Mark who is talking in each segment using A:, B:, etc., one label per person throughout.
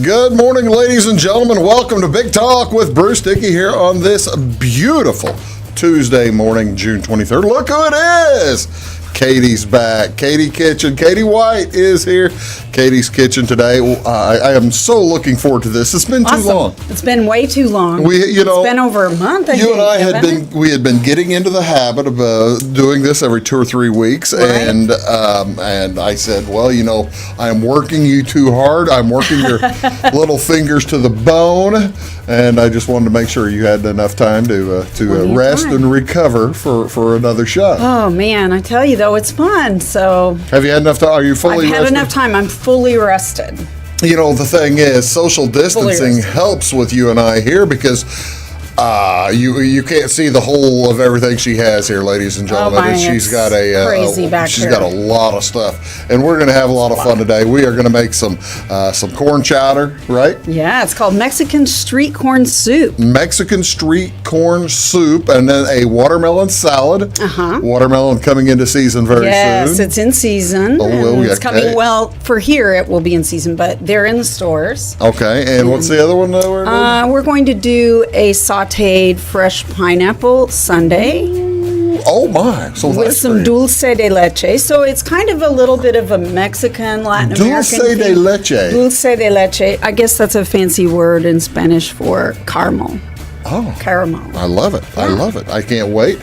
A: Good morning, ladies and gentlemen. Welcome to Big Talk with Bruce Dickey here on this beautiful Tuesday morning, June 23rd. Look who it is! Katie's back. Katie Kitchen. Katie White is here. Katie's Kitchen today. I am so looking forward to this. It's been too long.
B: It's been way too long.
A: It's
B: been over a month.
A: You and I had been getting into the habit of doing this every 2 or 3 weeks, right? and I said, well, I am working you too hard. I'm working your little fingers to the bone, and I just wanted to make sure you had enough time to rest and recover for another shot.
B: Oh man, I tell you though, it's fun. So
A: have you had enough time? Are you fully rested?
B: I've had enough time. I'm fully rested.
A: The thing is, social distancing helps with you and I here because you can't see the whole of everything she has here, ladies and gentlemen. She's got a lot of stuff, and we're going to have a lot of fun today. We are going to make some corn chowder, right?
B: Yeah, it's called Mexican street corn soup.
A: Mexican street corn soup, and then a watermelon salad. Watermelon coming into season very soon.
B: Yes, it's in season. It's coming. Well, for here it will be in season, but they're in the stores.
A: Okay, and what's the other one that we're doing?
B: We're going to do a sautéed fresh pineapple sundae.
A: Oh my! So
B: with some dulce de leche. So it's kind of a little bit of a Mexican, Latin American
A: dulce de leche.
B: Dulce de leche. I guess that's a fancy word in Spanish for caramel.
A: Oh,
B: caramel.
A: I love it. Yeah. I love it. I can't wait.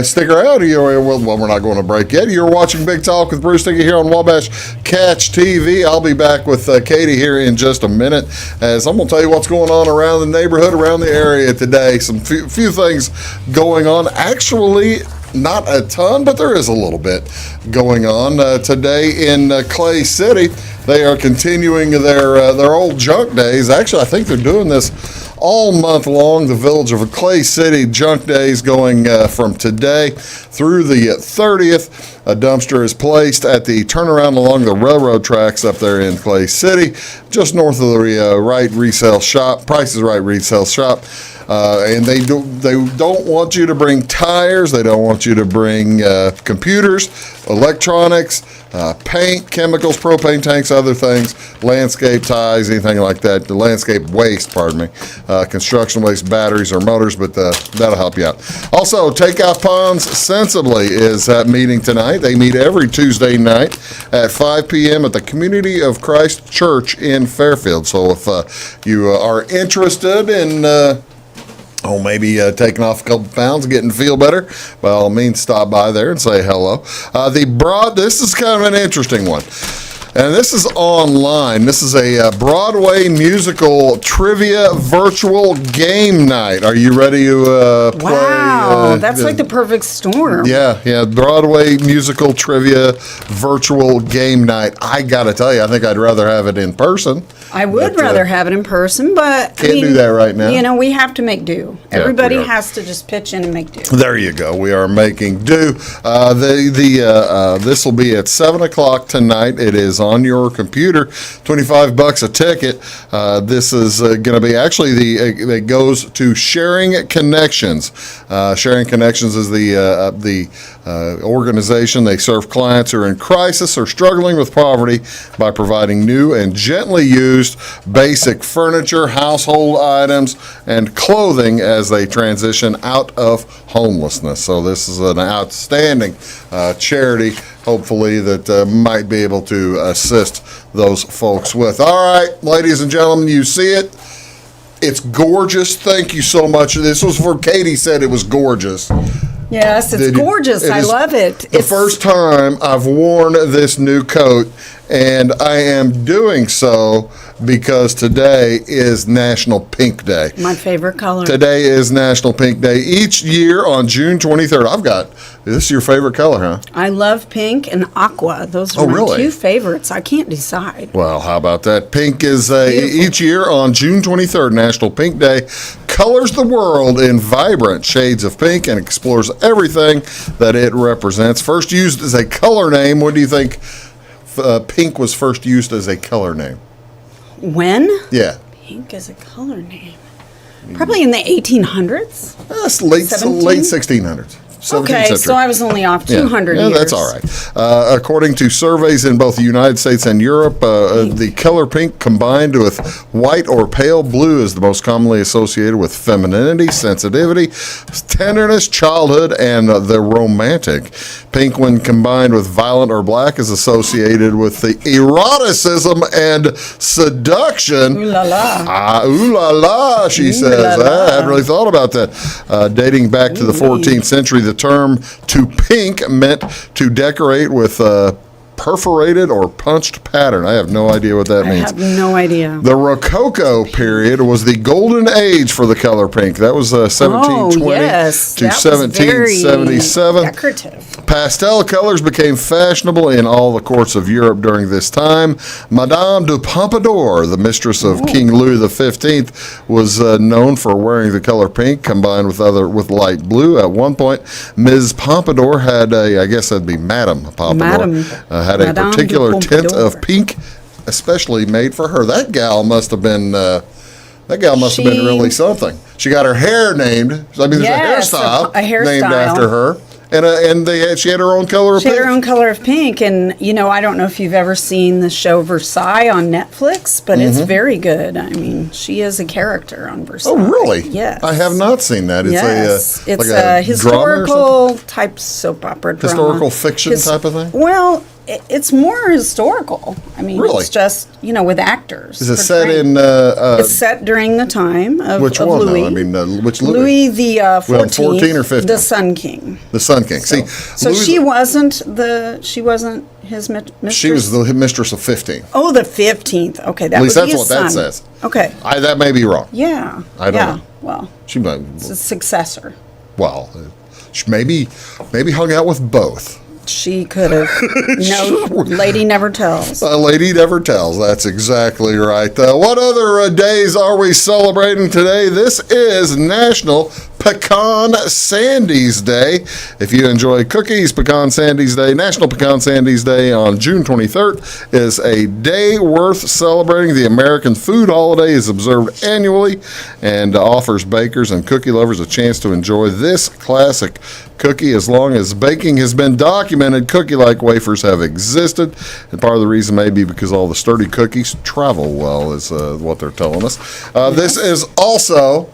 A: Stick around. Well, we're not going to break yet. You're watching Big Talk with Bruce Dickey here on Wabash Catch TV. I'll be back with Katie here in just a minute, as I'm going to tell you what's going on around the neighborhood, around the area today. Some few things going on. Actually, not a ton, but there is a little bit going on today in Clay City. They are continuing their old junk days. Actually, I think they're doing this all month long. The Village of Clay City Junk Days going from today through the 30th. A dumpster is placed at the turnaround along the railroad tracks up there in Clay City, just north of the Right Resale Shop, Price is Right Resale Shop. And they don't want you to bring tires. They don't want you to bring computers, electronics, paint, chemicals, propane tanks, other things, landscape ties, anything like that. The landscape waste, pardon me, construction waste, batteries or motors, but that'll help you out. Also, Take Off Ponds Sensibly is meeting tonight. They meet every Tuesday night at 5 p.m. at the Community of Christ Church in Fairfield. So if you are interested in maybe taking off a couple pounds, getting to feel better, by all means, stop by there and say hello. This is kind of an interesting one. And this is online. This is a Broadway musical trivia virtual game night. Are you ready to play?
B: Wow, that's like the perfect storm.
A: Yeah. Broadway musical trivia virtual game night. I got to tell you, I think I'd rather have it in person.
B: I would rather have it in person, but
A: can't do that right now.
B: We have to make do. Everybody has to just pitch in and make do.
A: There you go. We are making do. This will be at 7 o'clock tonight. It is on your computer, $25 a ticket. This is going to be it goes to Sharing Connections. Sharing Connections is the organization. They serve clients who are in crisis or struggling with poverty by providing new and gently used basic furniture, household items, and clothing as they transition out of homelessness. So this is an outstanding charity, hopefully, that might be able to assist those folks with. All right, ladies and gentlemen, you see it. It's gorgeous. Thank you so much. This was for Katie said it was gorgeous.
B: Yes, it's gorgeous. I love it.
A: The first time I've worn this new coat, and I am doing so because today is National Pink Day.
B: My favorite color.
A: Today is National Pink Day. Each year on June 23rd, this is your favorite color, huh?
B: I love pink and aqua. Those are my two favorites. I can't decide.
A: Well, how about that? Pink is each year on June 23rd, National Pink Day, colors the world in vibrant shades of pink and explores everything that it represents. First used as a color name, when do you think pink was first used as a color name?
B: When?
A: Yeah.
B: Pink as a color name. Probably in the 1800s.
A: That's late 1600s.
B: Okay,
A: century.
B: so I was only off 200 years.
A: Yeah, that's all right. According to surveys in both the United States and Europe, the color pink combined with white or pale blue is the most commonly associated with femininity, sensitivity, tenderness, childhood, and the romantic. Pink, when combined with violet or black, is associated with the eroticism and seduction.
B: Ooh la la.
A: Ooh la la, she says. I hadn't really thought about that. Dating back to the 14th century, the term to pink meant to decorate with perforated or punched pattern. I have no idea what that means.
B: I have no idea.
A: The Rococo period was the golden age for the color pink. That was 1720 to 1777.
B: Decorative.
A: Pastel colors became fashionable in all the courts of Europe during this time. Madame de Pompadour, the mistress of King Louis XV, was known for wearing the color pink combined with light blue. At one point, Ms. Pompadour had I guess that'd be Madame Pompadour, had a particular tint of pink, especially made for her. That gal must have been really something. She got her hair named. I mean, there's a hairstyle named after her. And she had her own color of pink.
B: She had her own color of pink. And, I don't know if you've ever seen the show Versailles on Netflix, but it's very good. I mean, she is a character on Versailles.
A: Oh, really?
B: Yes.
A: I have not seen that. It's
B: it's a historical type soap opera drama.
A: Historical fiction type of thing?
B: Well, it's more historical. I mean,
A: really?
B: It's just, with actors.
A: Is it set in...
B: it's set during the time of
A: which one,
B: Louis.
A: though? I mean, which Louis?
B: Louis the 14th.
A: 14 or 15?
B: The Sun King.
A: The Sun King.
B: So Louis, she wasn't his mistress?
A: She was the mistress of 15.
B: Oh, the 15th. Okay, that
A: At least
B: would
A: that's
B: be
A: what
B: son.
A: That says.
B: Okay.
A: That may be wrong.
B: Yeah.
A: I don't know.
B: Well, it's a successor.
A: Well, she maybe hung out with both.
B: She could have. No, lady never tells.
A: A lady never tells. That's exactly right. What other days are we celebrating today? This is National Pecan Sandies Day. If you enjoy cookies, Pecan Sandies Day, National Pecan Sandies Day on June 23rd is a day worth celebrating. The American food holiday is observed annually and offers bakers and cookie lovers a chance to enjoy this classic cookie. As long as baking has been documented, cookie-like wafers have existed, and part of the reason may be because all the sturdy cookies travel well, is what they're telling us. This is also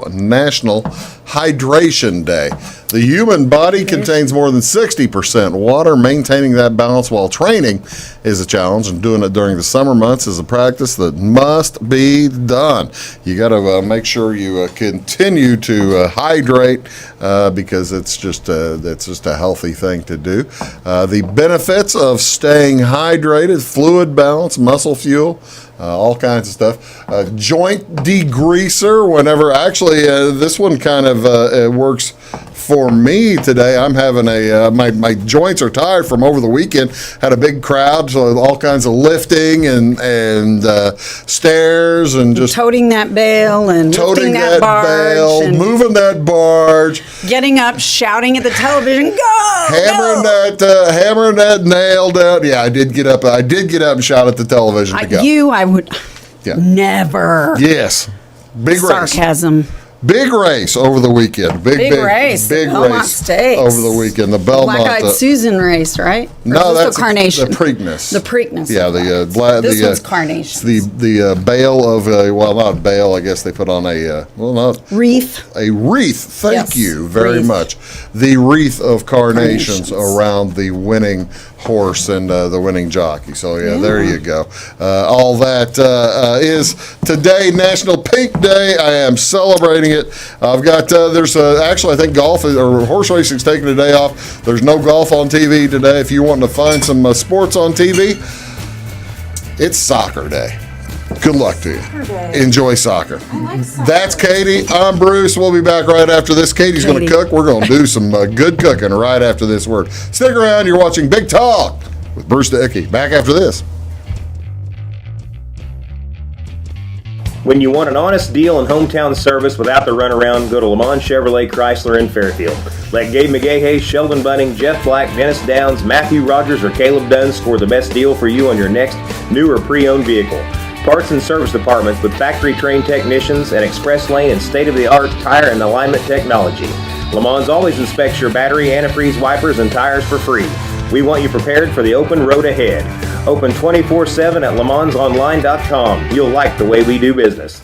A: National Hydration Day. The human body contains more than 60% water. Maintaining that balance while training is a challenge, and doing it during the summer months is a practice that must be done. You got to make sure you continue to hydrate because it's just a healthy thing to do. The benefits of staying hydrated: fluid balance, muscle fuel, all kinds of stuff. Joint degreaser. This one kind of works for me today. I'm having my joints are tired from over the weekend. Had a big crowd, so all kinds of lifting and stairs and just
B: toting that bale and lifting that barge, and
A: moving that barge,
B: getting up, shouting at the television, go,
A: hammering that nail down. Yeah, I did get up and shout at the television to go.
B: I would never.
A: Yes, big
B: sarcasm.
A: Big race over the weekend. Big race.
B: Belmont Stakes
A: over the weekend. The Belmont.
B: Black-eyed Susan race, right?
A: No, that's
B: the Carnation.
A: The Preakness.
B: The Preakness.
A: Yeah,
B: this one's Carnation.
A: The bale of not bale. I guess they put on
B: wreath.
A: A wreath. Thank you very much. The wreath of carnations around the winning horse and the winning jockey. So there you go. All that is today, National Pink Day. I am celebrating it. I've got actually I think golf or horse racing's taking a day off. There's no golf on TV today. If you want to find some sports on TV, it's soccer day. Good luck to you. Enjoy soccer.
B: I like soccer.
A: That's Katie. I'm Bruce. We'll be back right after this. Katie's going to cook. We're going to do some good cooking right after this word. Stick around. You're watching Big Talk with Bruce Dickey. Back after this.
C: When you want an honest deal and hometown service without the runaround, go to Lamont Chevrolet Chrysler in Fairfield. Let Gabe McGahey, Sheldon Bunning, Jeff Black, Dennis Downs, Matthew Rogers, or Caleb Dunn score the best deal for you on your next new or pre-owned vehicle. Parts and service departments with factory-trained technicians and express lane and state-of-the-art tire and alignment technology. Le Mans always inspects your battery, antifreeze, wipers, and tires for free. We want you prepared for the open road ahead. Open 24/7 at lemansonline.com. You'll like the way we do business.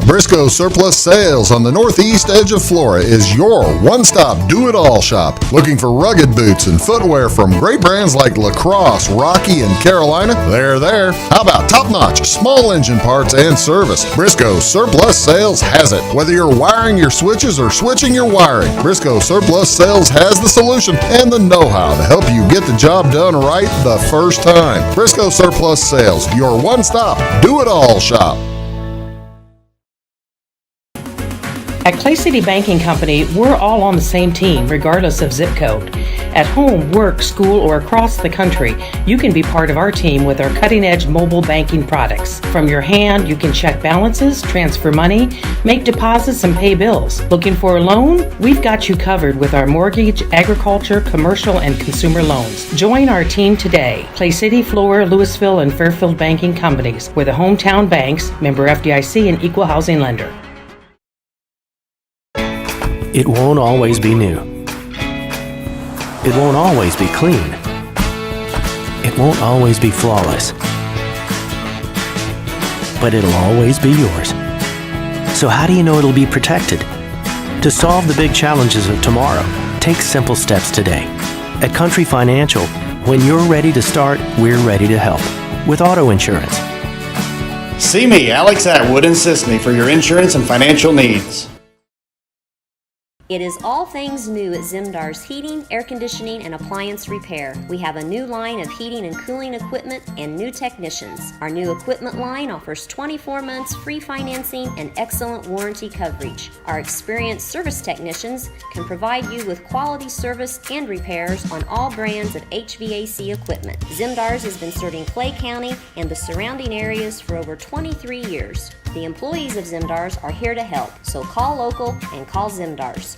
A: Briscoe Surplus Sales on the northeast edge of Flora is your one-stop do-it-all shop. Looking for rugged boots and footwear from great brands like Lacrosse, Rocky, and Carolina? They're there. How about top-notch small engine parts and service? Briscoe Surplus Sales has it. Whether you're wiring your switches or switching your wiring, Briscoe Surplus Sales has the solution and the know-how to help you get the job done right the first time. Briscoe Surplus Sales, your one-stop do-it-all shop.
D: At Clay City Banking Company, we're all on the same team, regardless of zip code. At home, work, school, or across the country, you can be part of our team with our cutting-edge mobile banking products. From your hand, you can check balances, transfer money, make deposits, and pay bills. Looking for a loan? We've got you covered with our mortgage, agriculture, commercial, and consumer loans. Join our team today. Clay City, Flora, Louisville, and Fairfield Banking Companies. We're the hometown banks, member FDIC, and equal housing lender.
E: It won't always be new. It won't always be clean. It won't always be flawless. But it'll always be yours. So how do you know it'll be protected? To solve the big challenges of tomorrow, take simple steps today. At Country Financial, when you're ready to start, we're ready to help. With auto insurance.
F: See me, Alex Atwood in Sisney, for your insurance and financial needs.
G: It is all things new at Zimdar's Heating, Air Conditioning, and Appliance Repair. We have a new line of heating and cooling equipment and new technicians. Our new equipment line offers 24 months free financing and excellent warranty coverage. Our experienced service technicians can provide you with quality service and repairs on all brands of HVAC equipment. Zimdar's has been serving Clay County and the surrounding areas for over 23 years. The employees of Zimdar's are here to help, so call local and call Zimdar's.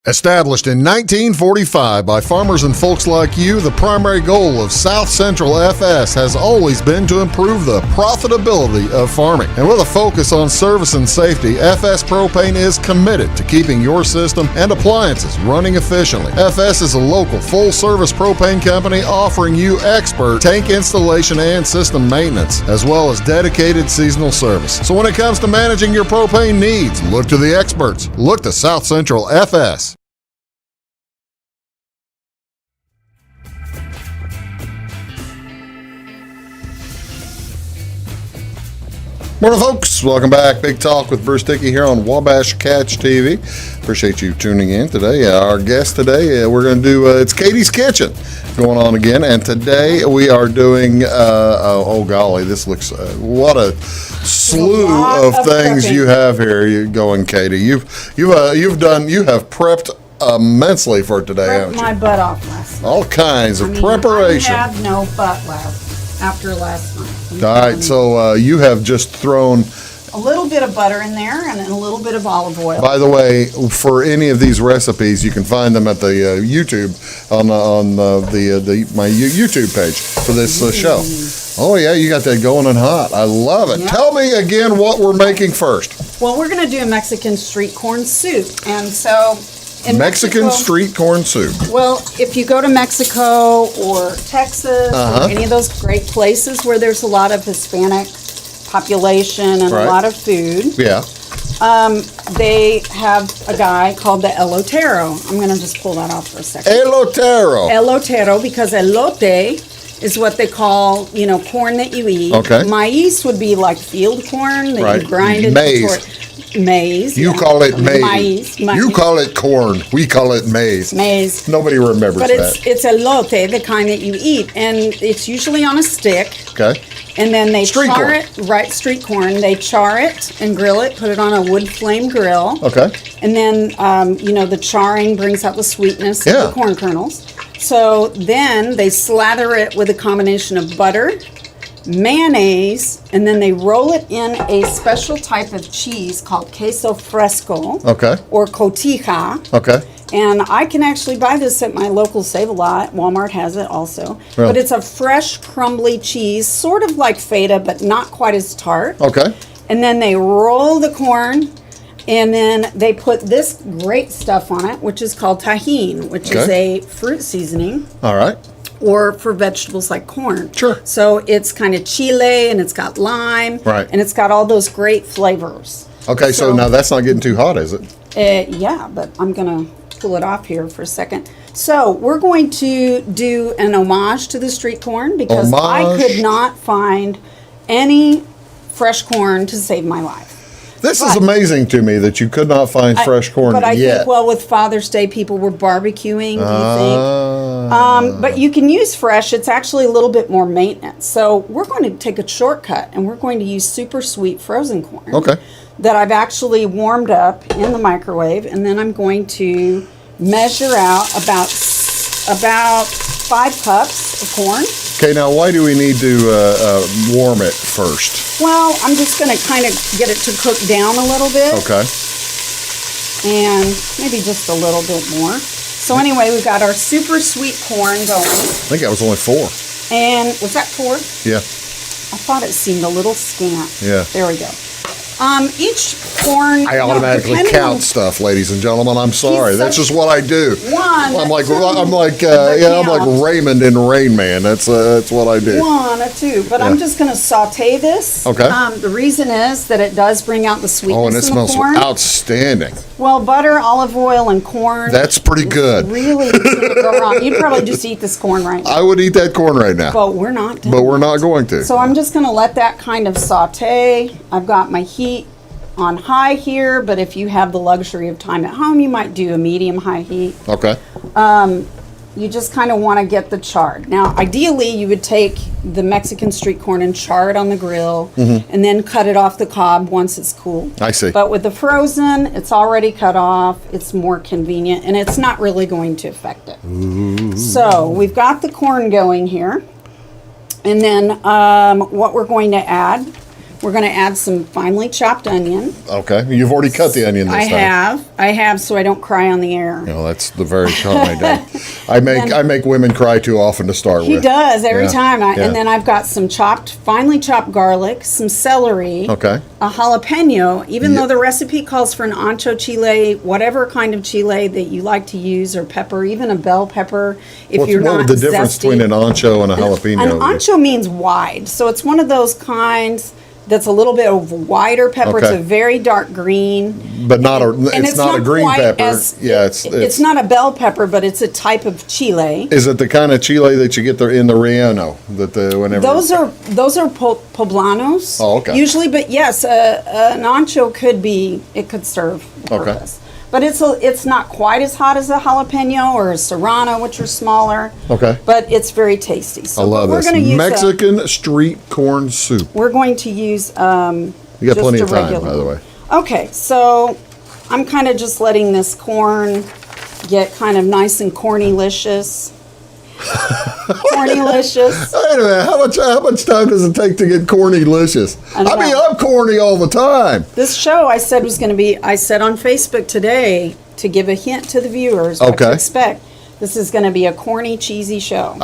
A: Established in 1945 by farmers and folks like you, the primary goal of South Central FS has always been to improve the profitability of farming. And with a focus on service and safety, FS Propane is committed to keeping your system and appliances running efficiently. FS is a local full-service propane company offering you expert tank installation and system maintenance, as well as dedicated seasonal service. So when it comes to managing your propane needs, look to the experts. Look to South Central FS. Morning, folks. Welcome back. Big Talk with Bruce Dickey here on Wabash Catch TV. Appreciate you tuning in today. Our guest today, we're going to do, it's Katie's Kitchen going on again. And today we are doing, oh golly, this looks, what a slew of things
B: prepping.
A: You have here. You going, Katie. You have prepped immensely for today, haven't
B: My
A: you?
B: butt off last night.
A: All kinds of preparation.
B: I had no butt after last night.
A: All right, so you have just thrown.
B: A little bit of butter in there and a little bit of olive oil.
A: By the way, for any of these recipes, you can find them at the YouTube on my YouTube page for this show. Oh yeah, you got that going and hot. I love it.
B: Yeah.
A: Tell me again what we're making first.
B: Well, we're going to do a Mexican street corn soup, and so in
A: Mexican
B: Mexico,
A: street corn soup.
B: Well, if you go to Mexico or Texas or any of those great places where there's a lot of Hispanic population and
A: Right.
B: a lot of food,
A: Yeah.
B: they have a guy called the elotero. I'm going to just pull that off for a second.
A: Elotero.
B: Elotero, because elote is what they call, corn that you eat.
A: Okay.
B: Maize would be like field corn that
A: Right.
B: you grind into
A: Maize.
B: Maize.
A: You
B: yeah.
A: call it maize.
B: Maize.
A: You call it corn. We call it maize.
B: Maize.
A: Nobody remembers
B: But
A: that.
B: it's elote, the kind that you eat, and it's usually on a stick.
A: Okay.
B: And then they
A: Street
B: char
A: corn.
B: it, right? Street corn. They char it and grill it. Put it on a wood flame grill.
A: Okay.
B: And then the charring brings out the sweetness
A: Yeah.
B: of the corn kernels. So then they slather it with a combination of butter, mayonnaise, and then they roll it in a special type of cheese called queso fresco.
A: Okay.
B: Or cotija.
A: Okay.
B: And I can actually buy this at my local Save-A-Lot. Walmart has it also.
A: Really?
B: But it's a fresh, crumbly cheese, sort of like feta, but not quite as tart.
A: Okay.
B: And then they roll the corn, and then they put this great stuff on it, which is called tahine, which is a fruit seasoning.
A: All right.
B: Or for vegetables like corn.
A: Sure.
B: So it's kind of chile, and it's got lime.
A: Right.
B: And it's got all those great flavors.
A: Okay, so now that's not getting too hot, is it?
B: Yeah, but I'm going to pull it off here for a second. So we're going to do an homage to the street corn because I could not find any fresh corn to save my life.
A: This is amazing to me that you could not find fresh corn
B: But I
A: yet.
B: think, well, with Father's Day, people were barbecuing, do you think? But you can use fresh. It's actually a little bit more maintenance. So we're going to take a shortcut, and we're going to use super sweet frozen corn.
A: Okay.
B: That I've actually warmed up in the microwave, and then I'm going to measure out about 5 cups of corn.
A: Okay, now why do we need to warm it first?
B: Well, I'm just going to kind of get it to cook down a little bit.
A: Okay.
B: And maybe just a little bit more. So anyway, we've got our super sweet corn going.
A: I think that was only 4.
B: And was that 4?
A: Yeah.
B: I thought it seemed a little scant.
A: Yeah.
B: There we go. Each corn.
A: I automatically count stuff, ladies and gentlemen. I'm sorry. That's
B: such-
A: just what I do.
B: One,
A: I'm like
B: two,
A: I'm like
B: count.
A: Raymond in Rain Man. That's what I do.
B: 1 or 2, but I'm just going to saute this.
A: Okay.
B: The reason is that it does bring out the sweetness
A: Oh, and it
B: in
A: smells
B: the corn.
A: outstanding.
B: Well, butter, olive oil, and corn.
A: That's pretty good.
B: Really can't go wrong. You'd probably just eat this corn right now.
A: I would eat that corn right now.
B: But we're not.
A: But we're not going to.
B: So I'm just going to let that kind of saute. I've got my heat on high here, but if you have the luxury of time at home, you might do a medium-high heat.
A: Okay.
B: You just kind of want to get the chard. Now, ideally, you would take the Mexican street corn and char it on the grill, and then cut it off the cob once it's cool.
A: I see.
B: But with the frozen, it's already cut off. It's more convenient, and it's not really going to affect it. Ooh. So we've got the corn going here. And then what we're going to add, we're going to add some finely chopped onion.
A: Okay. You've already cut the onion this time.
B: I have, so I don't cry on the air.
A: No, that's the very time I do. I make women cry too often to start
B: He
A: with.
B: does every
A: Yeah.
B: time.
A: Yeah.
B: And then I've got some finely chopped garlic, some celery,
A: Okay.
B: a jalapeno, even though the recipe calls for an ancho chile, whatever kind of chile that you like to use, or pepper, even a bell pepper, if
A: What
B: you're not
A: would the difference
B: zesty.
A: between an ancho and a jalapeno?
B: An ancho means wide, so it's one of those kinds that's a little bit of wider pepper.
A: Okay.
B: It's a very dark green.
A: But not
B: And
A: it's not a green
B: quite
A: pepper.
B: as- it's not a bell pepper, but it's a type of chile.
A: Is it the kind of chile that you get there in the Relleno? Whenever
B: Those are poblanos.
A: Oh, okay.
B: Usually, but yes, an ancho could serve the
A: Okay.
B: purpose. But it's not quite as hot as a jalapeno or a serrano, which are smaller.
A: Okay.
B: But it's very tasty. So
A: I love
B: we're
A: this
B: gonna use
A: Mexican street corn soup.
B: we're going to use
A: You got
B: just
A: plenty
B: a
A: of time,
B: regular
A: by the way.
B: Okay, so I'm kind of just letting this corn get kind of nice and corny-licious. Corny-licious.
A: Wait a minute, how much time does it take to get corny-licious?
B: I don't know.
A: I'm corny all the time.
B: This show I said on Facebook today to give a hint to the viewers what to
A: Okay.
B: expect. This is going to be a corny, cheesy show.
A: You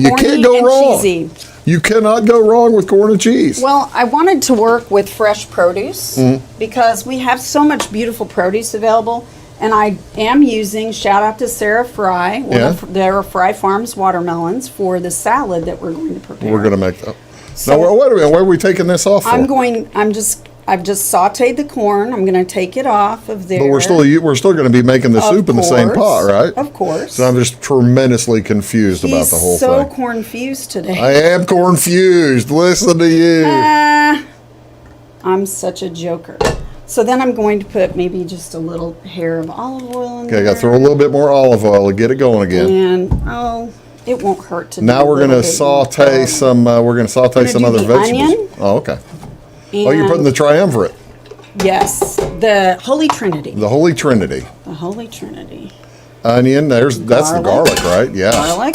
B: Corny
A: can't go
B: and
A: wrong.
B: cheesy.
A: You cannot go wrong with corn and cheese.
B: Well, I wanted to work with fresh produce because we have so much beautiful produce available. And I am using, shout out to Sarah Fry, their Fry Farms watermelons for the salad that we're going to prepare.
A: We're going to make that.
B: So-
A: now, wait a minute. Where are we taking this off for?
B: I've just sauteed the corn. I'm going to take it off of there.
A: But we're still going to be making the soup in the same pot, right?
B: Of course.
A: So I'm just tremendously confused about the whole
B: He's so
A: thing.
B: corn-fused today.
A: I am confused. Listen to you.
B: I'm such a joker. So then I'm going to put maybe just a little hair of olive oil in there.
A: Okay, I got to throw a little bit more olive oil to get it going again.
B: And it won't hurt to.
A: Now we're going to saute some. We're going to saute some other vegetables.
B: Onion.
A: Oh, okay. You're putting the triumvirate.
B: Yes, the Holy Trinity.
A: The Holy Trinity.
B: The Holy Trinity.
A: Onion. That's the garlic, right? Yeah.
B: Garlic.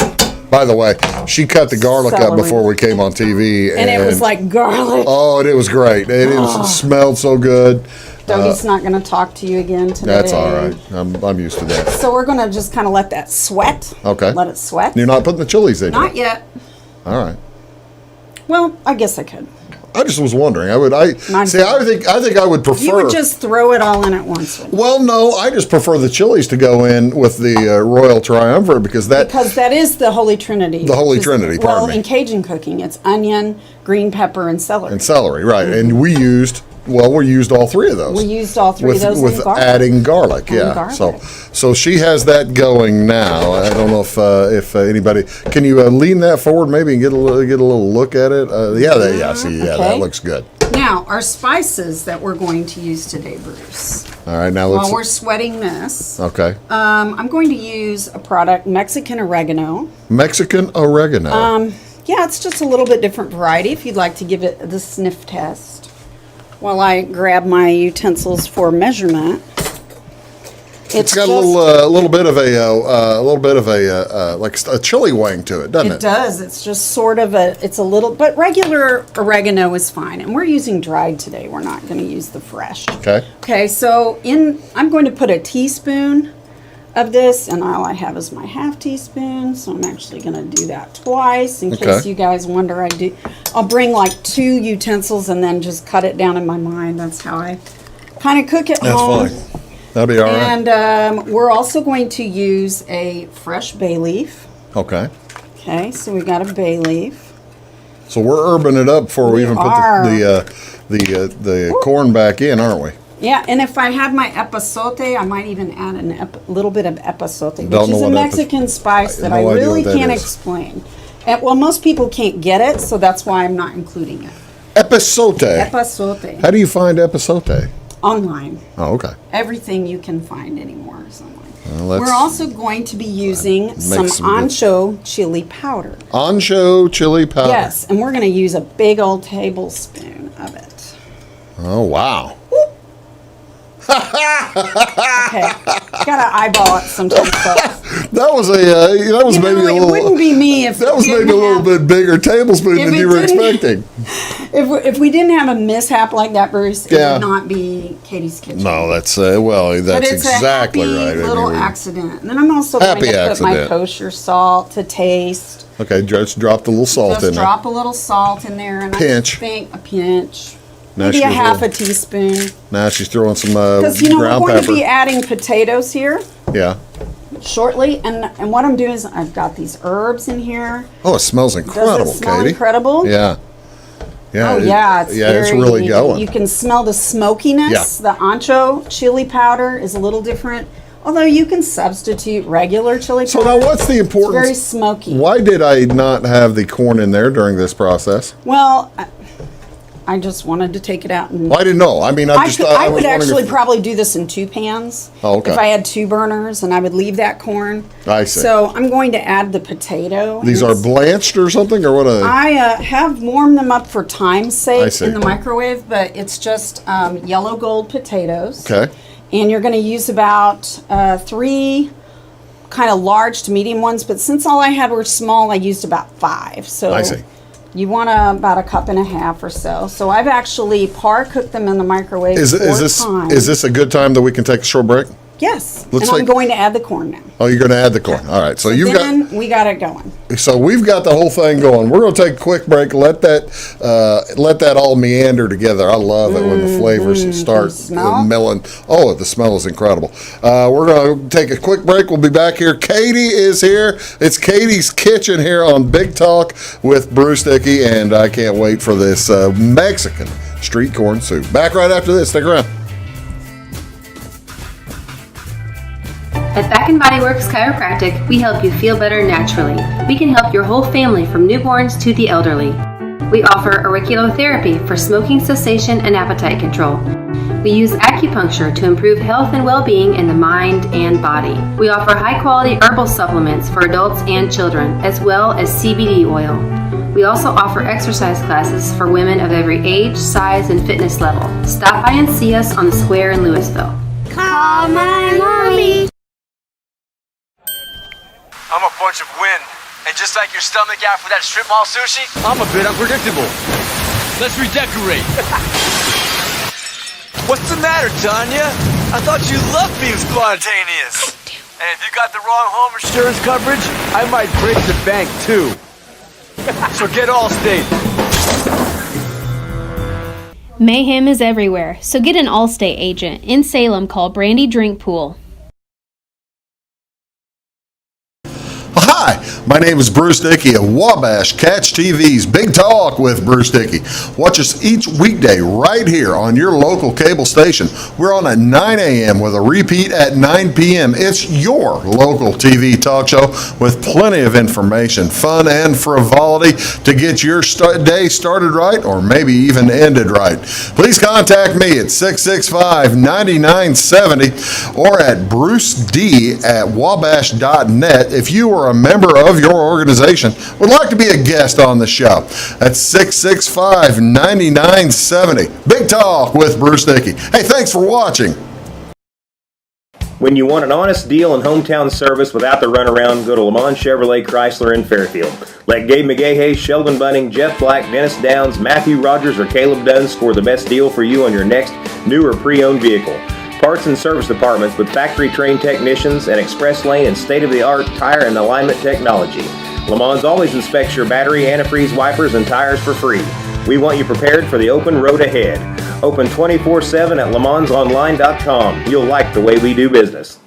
A: By the way, she cut the garlic up
B: Celery.
A: before we came on TV,
B: And it was like garlic.
A: oh, and it was great. It smelled so good.
B: Dodie's not going to talk to you again today.
A: That's all right. I'm used to that.
B: So we're going to just kind of let that sweat.
A: Okay.
B: Let it sweat.
A: You're not putting the chilies in
B: Not
A: yet.
B: yet.
A: All right.
B: Well, I guess I could.
A: I just was wondering. I think I would prefer.
B: You would just throw it all in at once.
A: Well, no, I just prefer the chilies to go in with the Royal Triumvirate because that is
B: the Holy Trinity.
A: The Holy Trinity. Pardon me.
B: In Cajun cooking, it's onion, green pepper, and celery.
A: Right? Mm-hmm. And we used all three of those.
B: We used all three of those
A: with
B: garlic.
A: adding garlic. Yeah. So she has that going now. I don't know if anybody can you lean that forward maybe and get a little look at it. That looks good.
B: Now our spices that we're going to use today, Bruce.
A: All right, now
B: while we're sweating this.
A: Okay.
B: I'm going to use a product, Mexican oregano.
A: Mexican oregano.
B: Yeah, it's just a little bit different variety. If you'd like to give it the sniff test, while I grab my utensils for measurement.
A: It's got a little bit of a like a chili wing to it, doesn't it?
B: It does. It's just sort of but regular oregano is fine. And we're using dried today. We're not going to use the fresh.
A: Okay.
B: Okay, so I'm going to put a teaspoon of this, and all I have is my half teaspoon, so I'm actually going to do that twice in case you guys wonder. I'll bring like 2 utensils and then just cut it down in my mind. That's how I kind of cook at home.
A: That's fine. That'll be all right.
B: And we're also going to use a fresh bay leaf.
A: Okay.
B: Okay, so we got a bay leaf.
A: So we're herbing it up before we even put the corn back in, aren't we?
B: Yeah, and if I had my epazote, I might even add a little bit of epazote, which is a Mexican spice that I really can't explain. And, well, most people can't get it, so that's why I'm not including it.
A: Epazote.
B: Epazote.
A: How do you find epazote?
B: Online.
A: Oh, okay.
B: Everything you can find anymore is online.
A: Well,
B: we're also going to be using some ancho chili powder.
A: Ancho chili powder.
B: Yes, and we're going to use a big old tablespoon of it.
A: Oh, wow.
B: Okay, gotta eyeball it sometimes.
A: That was maybe a little.
B: It wouldn't be me if
A: that was maybe a little bit bigger tablespoon than you were expecting.
B: If we didn't have a mishap like that, Bruce, it would not be Katie's kitchen.
A: No, that's exactly right.
B: Little accident, and then I'm also going to put my kosher salt to taste.
A: Okay, just drop the little salt in there.
B: Just drop a little salt in there, and
A: pinch.
B: I think a pinch. Maybe a half a teaspoon.
A: Now she's throwing some ground pepper.
B: Because, we're going to be adding potatoes here.
A: Yeah.
B: Shortly. And what I'm doing is I've got these herbs in here.
A: Oh, it smells incredible,
B: Does it smell
A: Katie.
B: Incredible?
A: Yeah. Yeah.
B: Oh, yeah.
A: It's really going.
B: You can smell the smokiness. Yeah. The ancho chili powder is a little different. Although you can substitute regular chili powder.
A: So now what's the importance?
B: It's very smoky.
A: Why did I not have the corn in there during this process?
B: Well, I just wanted to take it out. And
A: I didn't know. I mean,
B: I would actually probably do this in 2 pans.
A: Oh, okay.
B: If I had 2 burners, and I would leave that corn.
A: I see.
B: So I'm going to add the potato.
A: These are blanched or something, or what are they?
B: I have warmed them up for time's sake in the microwave, but it's just yellow gold potatoes.
A: Okay.
B: And you're going to use about 3 kind of large to medium ones, but since all I had were small, I used about 5. So
A: I see.
B: You want about a cup and a half or so. So I've actually cooked them in the microwave
A: Is this a good time that we can take a short break?
B: Yes. I'm going to add the corn now.
A: Oh, you're going to add the corn. All right. So
B: we got it going.
A: So we've got the whole thing going. We're going to take a quick break. Let that all meander together. I love it when the flavors start melting. Oh, the smell is incredible. We're going to take a quick break. We'll be back here. Katie is here. It's Katie's Kitchen here on Big Talk with Bruce Dickey, and I can't wait for this Mexican street corn soup. Back right after this. Stick around.
H: At Back & Body Works Chiropractic, we help you feel better naturally. We can help your whole family from newborns to the elderly. We offer auriculotherapy for smoking cessation and appetite control. We use acupuncture to improve health and well-being in the mind and body. We offer high-quality herbal supplements for adults and children, as well as CBD oil. We also offer exercise classes for women of every age, size, and fitness level. Stop by and see us on the square in Louisville.
I: Call my mommy.
J: I'm a bunch of wind, and just like your stomach after that strip mall sushi, I'm a bit unpredictable. Let's redecorate. What's the matter, Tanya? I thought you loved being spontaneous. And if you got the wrong home insurance coverage, I might break the bank too. So get Allstate.
K: Mayhem is everywhere, so get an Allstate agent in Salem called Brandy Drink Pool.
A: Hi, my name is Bruce Dickey of Wabash Catch TV's Big Talk with Bruce Dickey. Watch us each weekday right here on your local cable station. We're on at 9 a.m. with a repeat at 9 p.m. It's your local TV talk show with plenty of information, fun, and frivolity to get your day started right or maybe even ended right. Please contact me at 665-9970 or at bruced@wabash.net if you are a member of your organization would like to be a guest on the show. That's 665-9970. Big Talk with Bruce Dickey. Hey, thanks for watching.
C: When you want an honest deal and hometown service without the runaround, go to Lamont Chevrolet Chrysler in Fairfield. Let Gabe McGahey, Sheldon Bunning, Jeff Black, Dennis Downs, Matthew Rogers, or Caleb Dunn score the best deal for you on your next new or pre-owned vehicle. Parts and service departments with factory-trained technicians and express lane and state-of-the-art tire and alignment technology. Lamont always inspects your battery, antifreeze, wipers, and tires for free. We want you prepared for the open road ahead. Open 24/7 at LeMansOnline.com. You'll like the way we do business.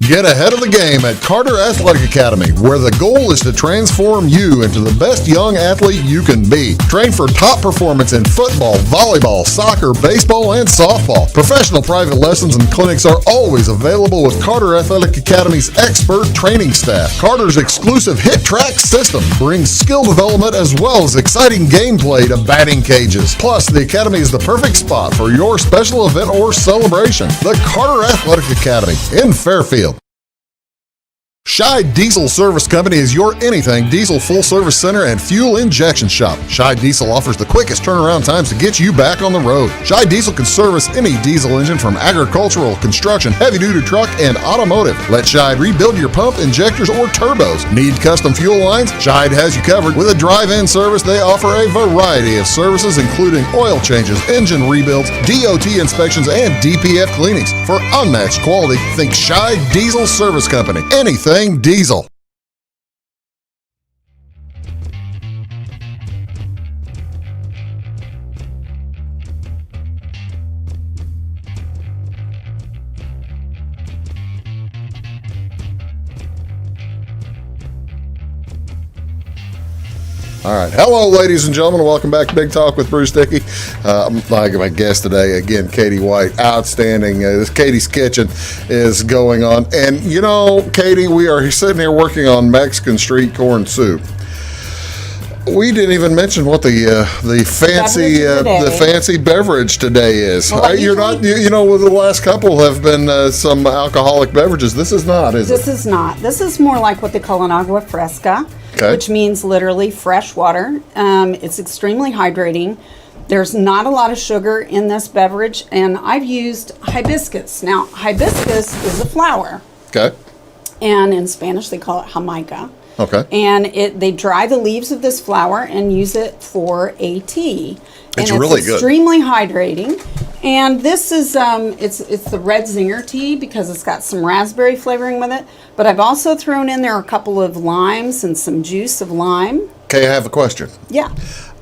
A: Get ahead of the game at Carter Athletic Academy, where the goal is to transform you into the best young athlete you can be. Train for top performance in football, volleyball, soccer, baseball, and softball. Professional private lessons and clinics are always available with Carter Athletic Academy's expert training staff. Carter's exclusive hit track system brings skill development as well as exciting gameplay to batting cages. Plus, the Academy is the perfect spot for your special event or celebration. The Carter Athletic Academy in Fairfield. Scheid Diesel Service Company is your anything diesel full-service center and fuel injection shop. Scheid Diesel offers the quickest turnaround times to get you back on the road. Scheid Diesel can service any diesel engine from agricultural, construction, heavy-duty truck, and automotive. Let Scheid rebuild your pump, injectors, or turbos. Need custom fuel lines? Scheid has you covered. With a drive-in service, they offer a variety of services, including oil changes, engine rebuilds, DOT inspections, and DPF cleanings. For unmatched quality, think Scheid Diesel Service Company. Anything diesel. All right. Hello, ladies and gentlemen. Welcome back to Big Talk with Bruce Dickey. Like my guest today, again, Katie White. Outstanding. This Katie's Kitchen is going on. And, you know, Katie, we are sitting here working on Mexican street corn soup. We didn't even mention what the fancy beverage today is.
B: Well,
A: You're not, you know, the last couple have been some alcoholic beverages. This is not, is it?
B: This is not. This is more like what they call an agua fresca, which means literally fresh water. It's extremely hydrating. There's not a lot of sugar in this beverage, and I've used hibiscus. Now, hibiscus is a flower.
A: Okay.
B: And in Spanish, they call it jamaica.
A: Okay.
B: And they dry the leaves of this flower and use it for a tea.
A: It's
B: and
A: really
B: it's
A: good.
B: Extremely hydrating. And this is it's the red zinger tea because it's got some raspberry flavoring with it. But I've also thrown in there a couple of limes and some juice of lime.
A: Okay, I have a question.
B: Yeah.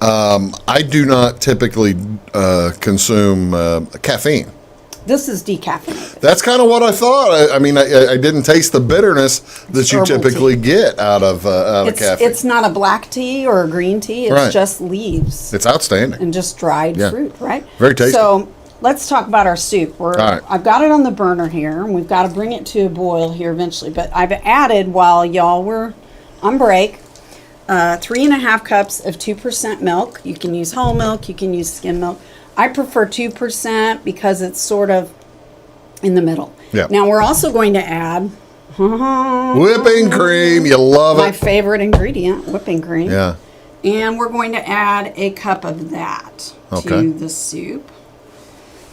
A: I do not typically consume caffeine.
B: This is decaffeinated.
A: That's kind of what I thought. I mean, I didn't taste the bitterness that you typically get out of caffeine.
B: It's not a black tea or a green tea. It's just leaves.
A: It's outstanding.
B: And just dried fruit, right?
A: Very tasty.
B: So let's talk about our soup.
A: All right.
B: I've got it on the burner here, and we've got to bring it to a boil here eventually. But I've added, while y'all were on break, 3.5 cups of 2% milk. You can use whole milk. You can use skim milk. I prefer 2% because it's sort of in the middle.
A: Yeah.
B: Now we're also going to add
A: whipping cream. You love it.
B: My favorite ingredient, whipping cream.
A: Yeah.
B: And we're going to add a cup of that to the soup.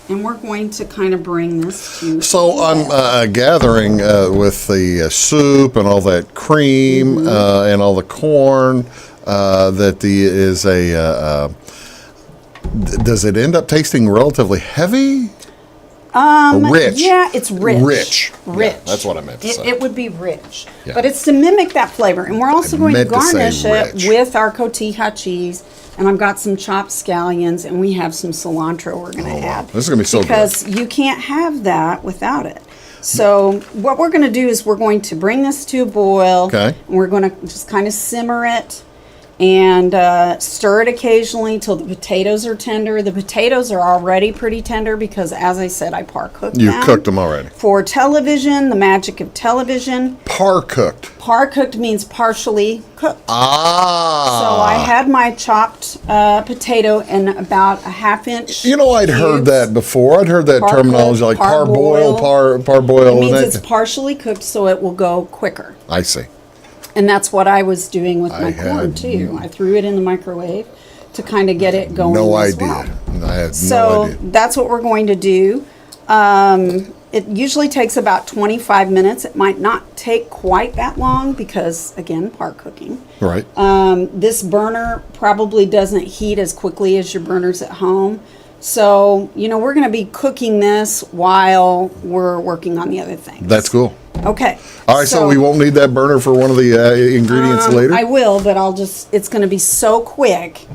B: And we're going to kind of bring this to...
A: So I'm gathering with the soup and all that cream and all the corn that is a... does it end up tasting relatively heavy? Rich.
B: Yeah, it's rich.
A: Rich.
B: Rich.
A: Yeah, that's what I meant to say.
B: It would be rich.
A: Yeah.
B: But it's to mimic that flavor. And we're also going to
A: meant to say
B: garnish it
A: rich.
B: with our cotija cheese. And I've got some chopped scallions, and we have some cilantro we're going to add.
A: This is going to be so good.
B: Because you can't have that without it. So what we're going to do is we're going to bring this to a boil.
A: Okay.
B: And we're going to just kind of simmer it and stir it occasionally till the potatoes are tender. The potatoes are already pretty tender because, as I said, I par cooked them.
A: You cooked them already.
B: For television, the magic of television.
A: Par cooked.
B: Par cooked means partially cooked.
A: Ah.
B: So I had my chopped potato in about a half-inch.
A: You know, I'd heard that before. I'd heard that
B: Par
A: terminology
B: cooked,
A: like
B: par
A: parboil,
B: boil.
A: parboil.
B: It means
A: and
B: it's partially cooked, so it will go quicker.
A: I see.
B: And that's what I was doing with my
A: I
B: corn
A: had
B: too. I threw it in the microwave to kind of get it going.
A: No
B: as
A: idea.
B: well.
A: I had no
B: So
A: idea.
B: that's what we're going to do. It usually takes about 25 minutes. It might not take quite that long because, again, par cooking.
A: Right.
B: This burner probably doesn't heat as quickly as your burners at home. So, you know, we're going to be cooking this while we're working on the other things.
A: That's cool.
B: Okay.
A: All right, so we won't need that burner for one of the ingredients later?
B: I will, but it's going to be so quick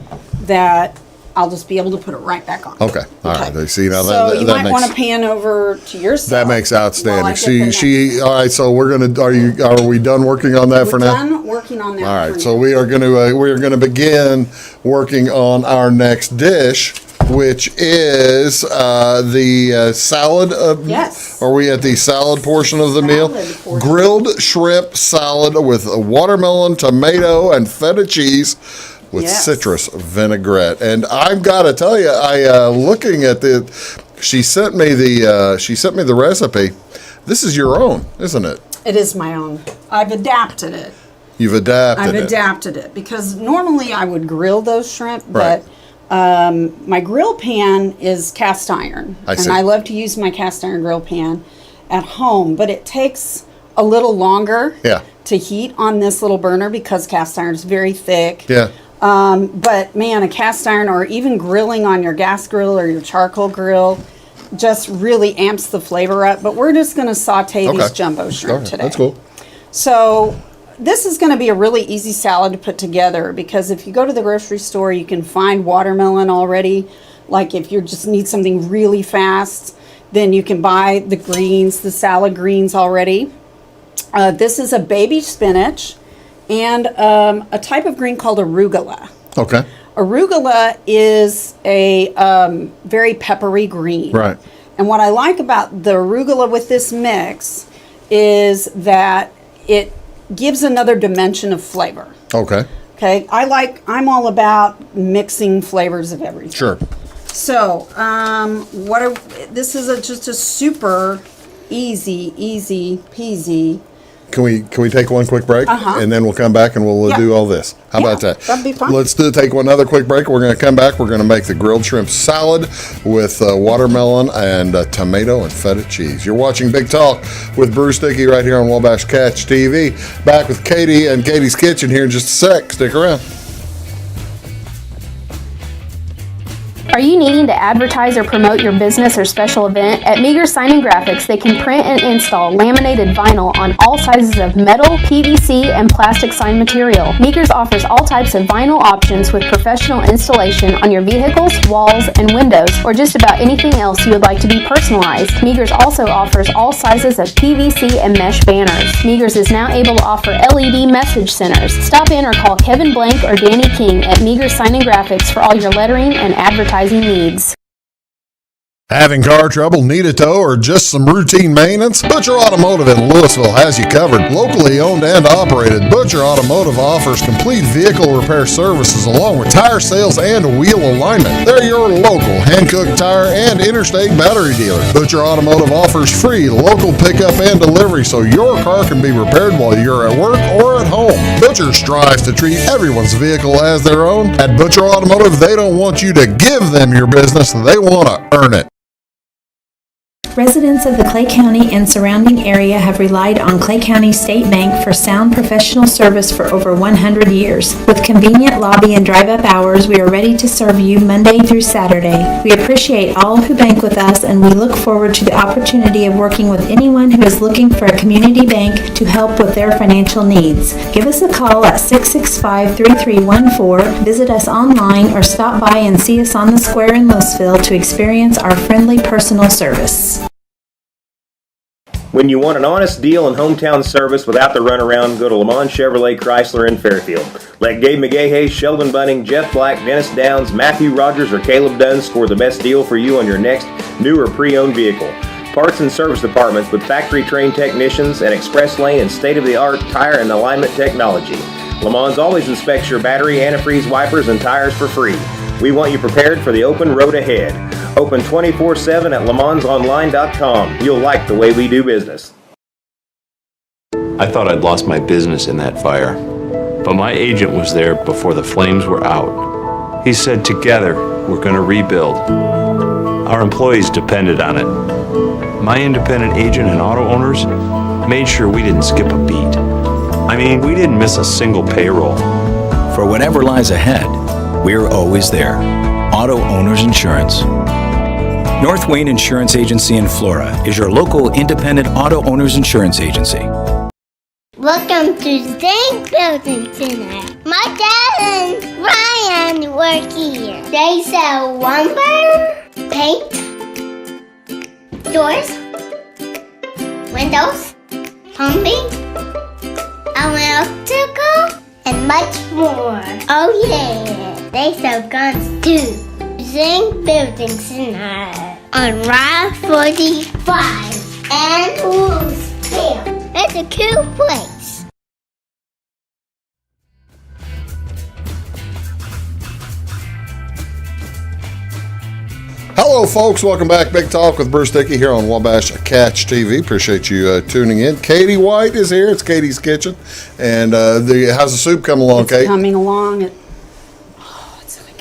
B: that I'll just be able to put it right back on.
A: Okay. All right. See, now
B: So
A: that
B: you
A: that
B: might
A: makes,
B: want to pan over to yourself.
A: that makes outstanding.
B: while I get the
A: All right, so are we done working on that
B: We're
A: for now?
B: done working on that.
A: All right,
B: for
A: so
B: now.
A: we are going to begin working on our next dish, which is the salad.
B: Yes.
A: Are we at the salad portion of the meal?
B: portion.
A: Grilled shrimp salad with watermelon, tomato, and feta cheese with
B: Yes.
A: citrus vinaigrette. And I've got to tell you, looking at she sent me the recipe. This is your own, isn't it?
B: It is my own. I've adapted it.
A: You've adapted
B: I've
A: it.
B: adapted it because normally I would grill those shrimp,
A: Right.
B: but my grill pan is cast iron.
A: I see.
B: And I love to use my cast iron grill pan at home, but it takes a little longer to heat on this little burner because cast iron is very thick.
A: Yeah.
B: But man, a cast iron or even grilling on your gas grill or your charcoal grill just really amps the flavor up. But we're just going to saute these jumbo shrimp today.
A: That's cool.
B: So this is going to be a really easy salad to put together because if you go to the grocery store, you can find watermelon already. Like if you just need something really fast, then you can buy the greens, the salad greens already. This is a baby spinach and a type of green called arugula.
A: Okay.
B: Arugula is a very peppery green.
A: Right.
B: And what I like about the arugula with this mix is that it gives another dimension of flavor.
A: Okay.
B: Okay. I'm all about mixing flavors of everything.
A: Sure.
B: So, this is just a super easy peasy.
A: Can we take one quick break? And then we'll come back and we'll do all this. How about that?
B: That'd be fun.
A: Let's take another quick break. We're going to come back. We're going to make the grilled shrimp salad with watermelon and tomato and feta cheese. You're watching Big Talk with Bruce Dickey right here on Wabash Catch TV. Back with Katie and Katie's Kitchen here in just a sec. Stick around.
K: Are you needing to advertise or promote your business or special event? At Meager Sign and Graphics, they can print and install laminated vinyl on all sizes of metal, PVC, and plastic sign material. Meager's offers all types of vinyl options with professional installation on your vehicles, walls, and windows, or just about anything else you would like to be personalized. Meager's also offers all sizes of PVC and mesh banners. Meager's is now able to offer LED message centers. Stop in or call Kevin Blank or Danny King at Meager Sign and Graphics for all your lettering and advertising needs.
A: Having car trouble, need a tow, or just some routine maintenance? Butcher Automotive in Louisville has you covered. Locally owned and operated, Butcher Automotive offers complete vehicle repair services along with tire sales and wheel alignment. They're your local Hankook tire and interstate battery dealer. Butcher Automotive offers free local pickup and delivery so your car can be repaired while you're at work or at home. Butcher strives to treat everyone's vehicle as their own. At Butcher Automotive, they don't want you to give them your business, they want to earn it.
L: Residents of the Clay County and surrounding area have relied on Clay County State Bank for sound professional service for over 100 years. With convenient lobby and drive-up hours, we are ready to serve you Monday through Saturday. We appreciate all who bank with us, and we look forward to the opportunity of working with anyone who is looking for a community bank to help with their financial needs. Give us a call at 665-3314, visit us online, or stop by and see us on the square in Louisville to experience our friendly personal service.
C: When you want an honest deal and hometown service without the runaround, go to Lamont Chevrolet Chrysler in Fairfield. Let Gabe McGahey, Sheldon Bunning, Jeff Black, Dennis Downs, Matthew Rogers, or Caleb Dunn score the best deal for you on your next new or pre-owned vehicle. Parts and service departments with factory-trained technicians and express lane and state-of-the-art tire and alignment technology. Lamont's always inspects your battery, antifreeze, wipers, and tires for free. We want you prepared for the open road ahead. Open 24/7 at LaMonsOnline.com. You'll like the way we do business.
M: I thought I'd lost my business in that fire, but my agent was there before the flames were out. He said, together, we're going to rebuild. Our employees depended on it. My independent agent and auto owners made sure we didn't skip a beat. I mean, we didn't miss a single payroll.
N: For whatever lies ahead, we're always there. Auto Owners Insurance. North Wayne Insurance Agency in Flora is your local independent auto owners insurance agency.
I: Welcome to Zinc Building Center. My dad and Ryan work here. They sell lumber, paint, doors, windows, plumbing, electrical, and much more. Oh yeah, they sell guns too. Zinc Building Center on Route 45 and Louisville. It's a cool place.
A: Hello, folks. Welcome back. Big Talk with Bruce Dickey here on Wabash Catch TV. Appreciate you tuning in. Katie White is here. It's Katie's Kitchen. And how's the soup coming along, Kate?
B: Coming along.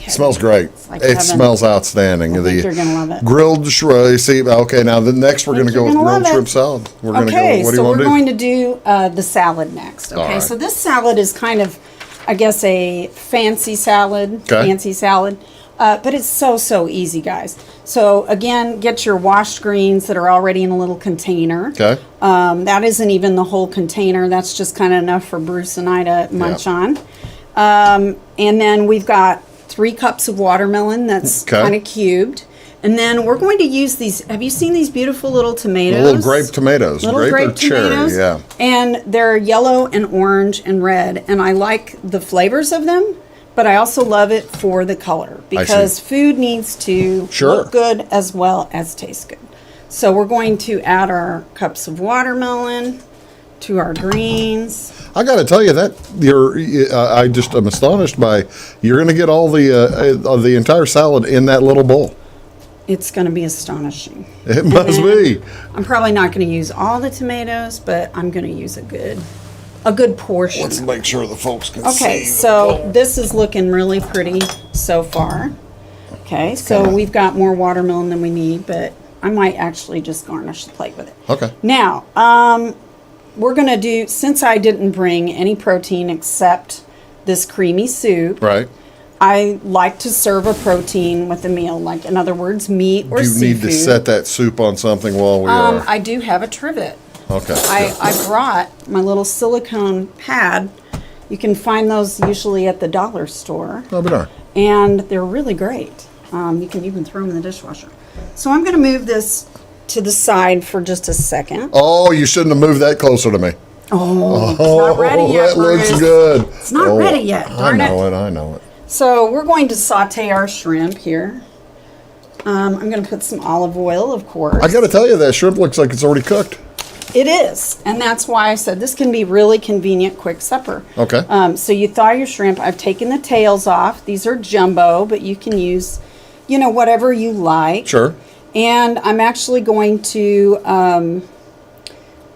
A: It smells great. It smells outstanding.
B: I think you're going to love it.
A: Grilled shrimp. See, okay, now the next we're going to go with grilled shrimp salad. We're going to go. What do you want to do?
B: We're going to do the salad next. Okay, so this salad is kind of, I guess, a fancy salad. Fancy salad. But it's so easy, guys. So again, get your washed greens that are already in a little container.
A: Okay.
B: That isn't even the whole container. That's just kind of enough for Bruce and I to munch on. And then we've got 3 cups of watermelon that's kind of cubed. And then we're going to use these. Have you seen these beautiful little tomatoes?
A: Little grape tomatoes. Grape or cherry, yeah. And
B: they're yellow and orange and red. And I like the flavors of them. But I also love it for the color because food needs to look good as well as taste good. So we're going to add our cups of watermelon to our greens.
A: I got to tell you that I just am astonished by you're going to get all the entire salad in that little bowl.
B: It's going to be astonishing.
A: It must be.
B: I'm probably not going to use all the tomatoes, but I'm going to use a good portion.
A: Let's make sure the folks can see.
B: Okay, so this is looking really pretty so far. Okay, so we've got more watermelon than we need, but I might actually just garnish the plate with it.
A: Okay.
B: Now, we're going to do, since I didn't bring any protein except this creamy soup.
A: Right.
B: I like to serve a protein with a meal, like in other words, meat or seafood.
A: Do you need to set that soup on something while we are?
B: I do have a trivet.
A: Okay.
B: I brought my little silicone pad. You can find those usually at the dollar store.
A: Oh, but darn.
B: And they're really great. You can even throw them in the dishwasher. So I'm going to move this to the side for just a second.
A: Oh, you shouldn't have moved that closer to me.
B: Oh, it's not ready yet.
A: That looks good.
B: It's not ready yet.
A: I know it.
B: So we're going to saute our shrimp here. I'm going to put some olive oil, of course.
A: I got to tell you, that shrimp looks like it's already cooked.
B: It is, and that's why I said this can be really convenient, quick supper.
A: Okay.
B: So you thaw your shrimp. I've taken the tails off. These are jumbo, but you can use, whatever you like.
A: Sure.
B: And I'm actually going to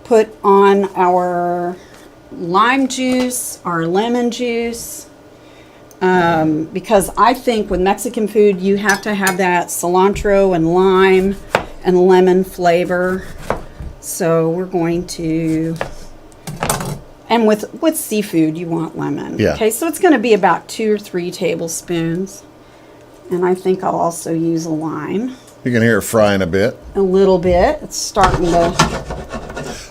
B: put on our lime juice, our lemon juice, because I think with Mexican food, you have to have that cilantro and lime and lemon flavor. So we're going to, and with seafood, you want lemon.
A: Yeah.
B: Okay, so it's going to be about 2 or 3 tablespoons. And I think I'll also use a lime.
A: You can hear it frying a bit.
B: A little bit. It's starting to.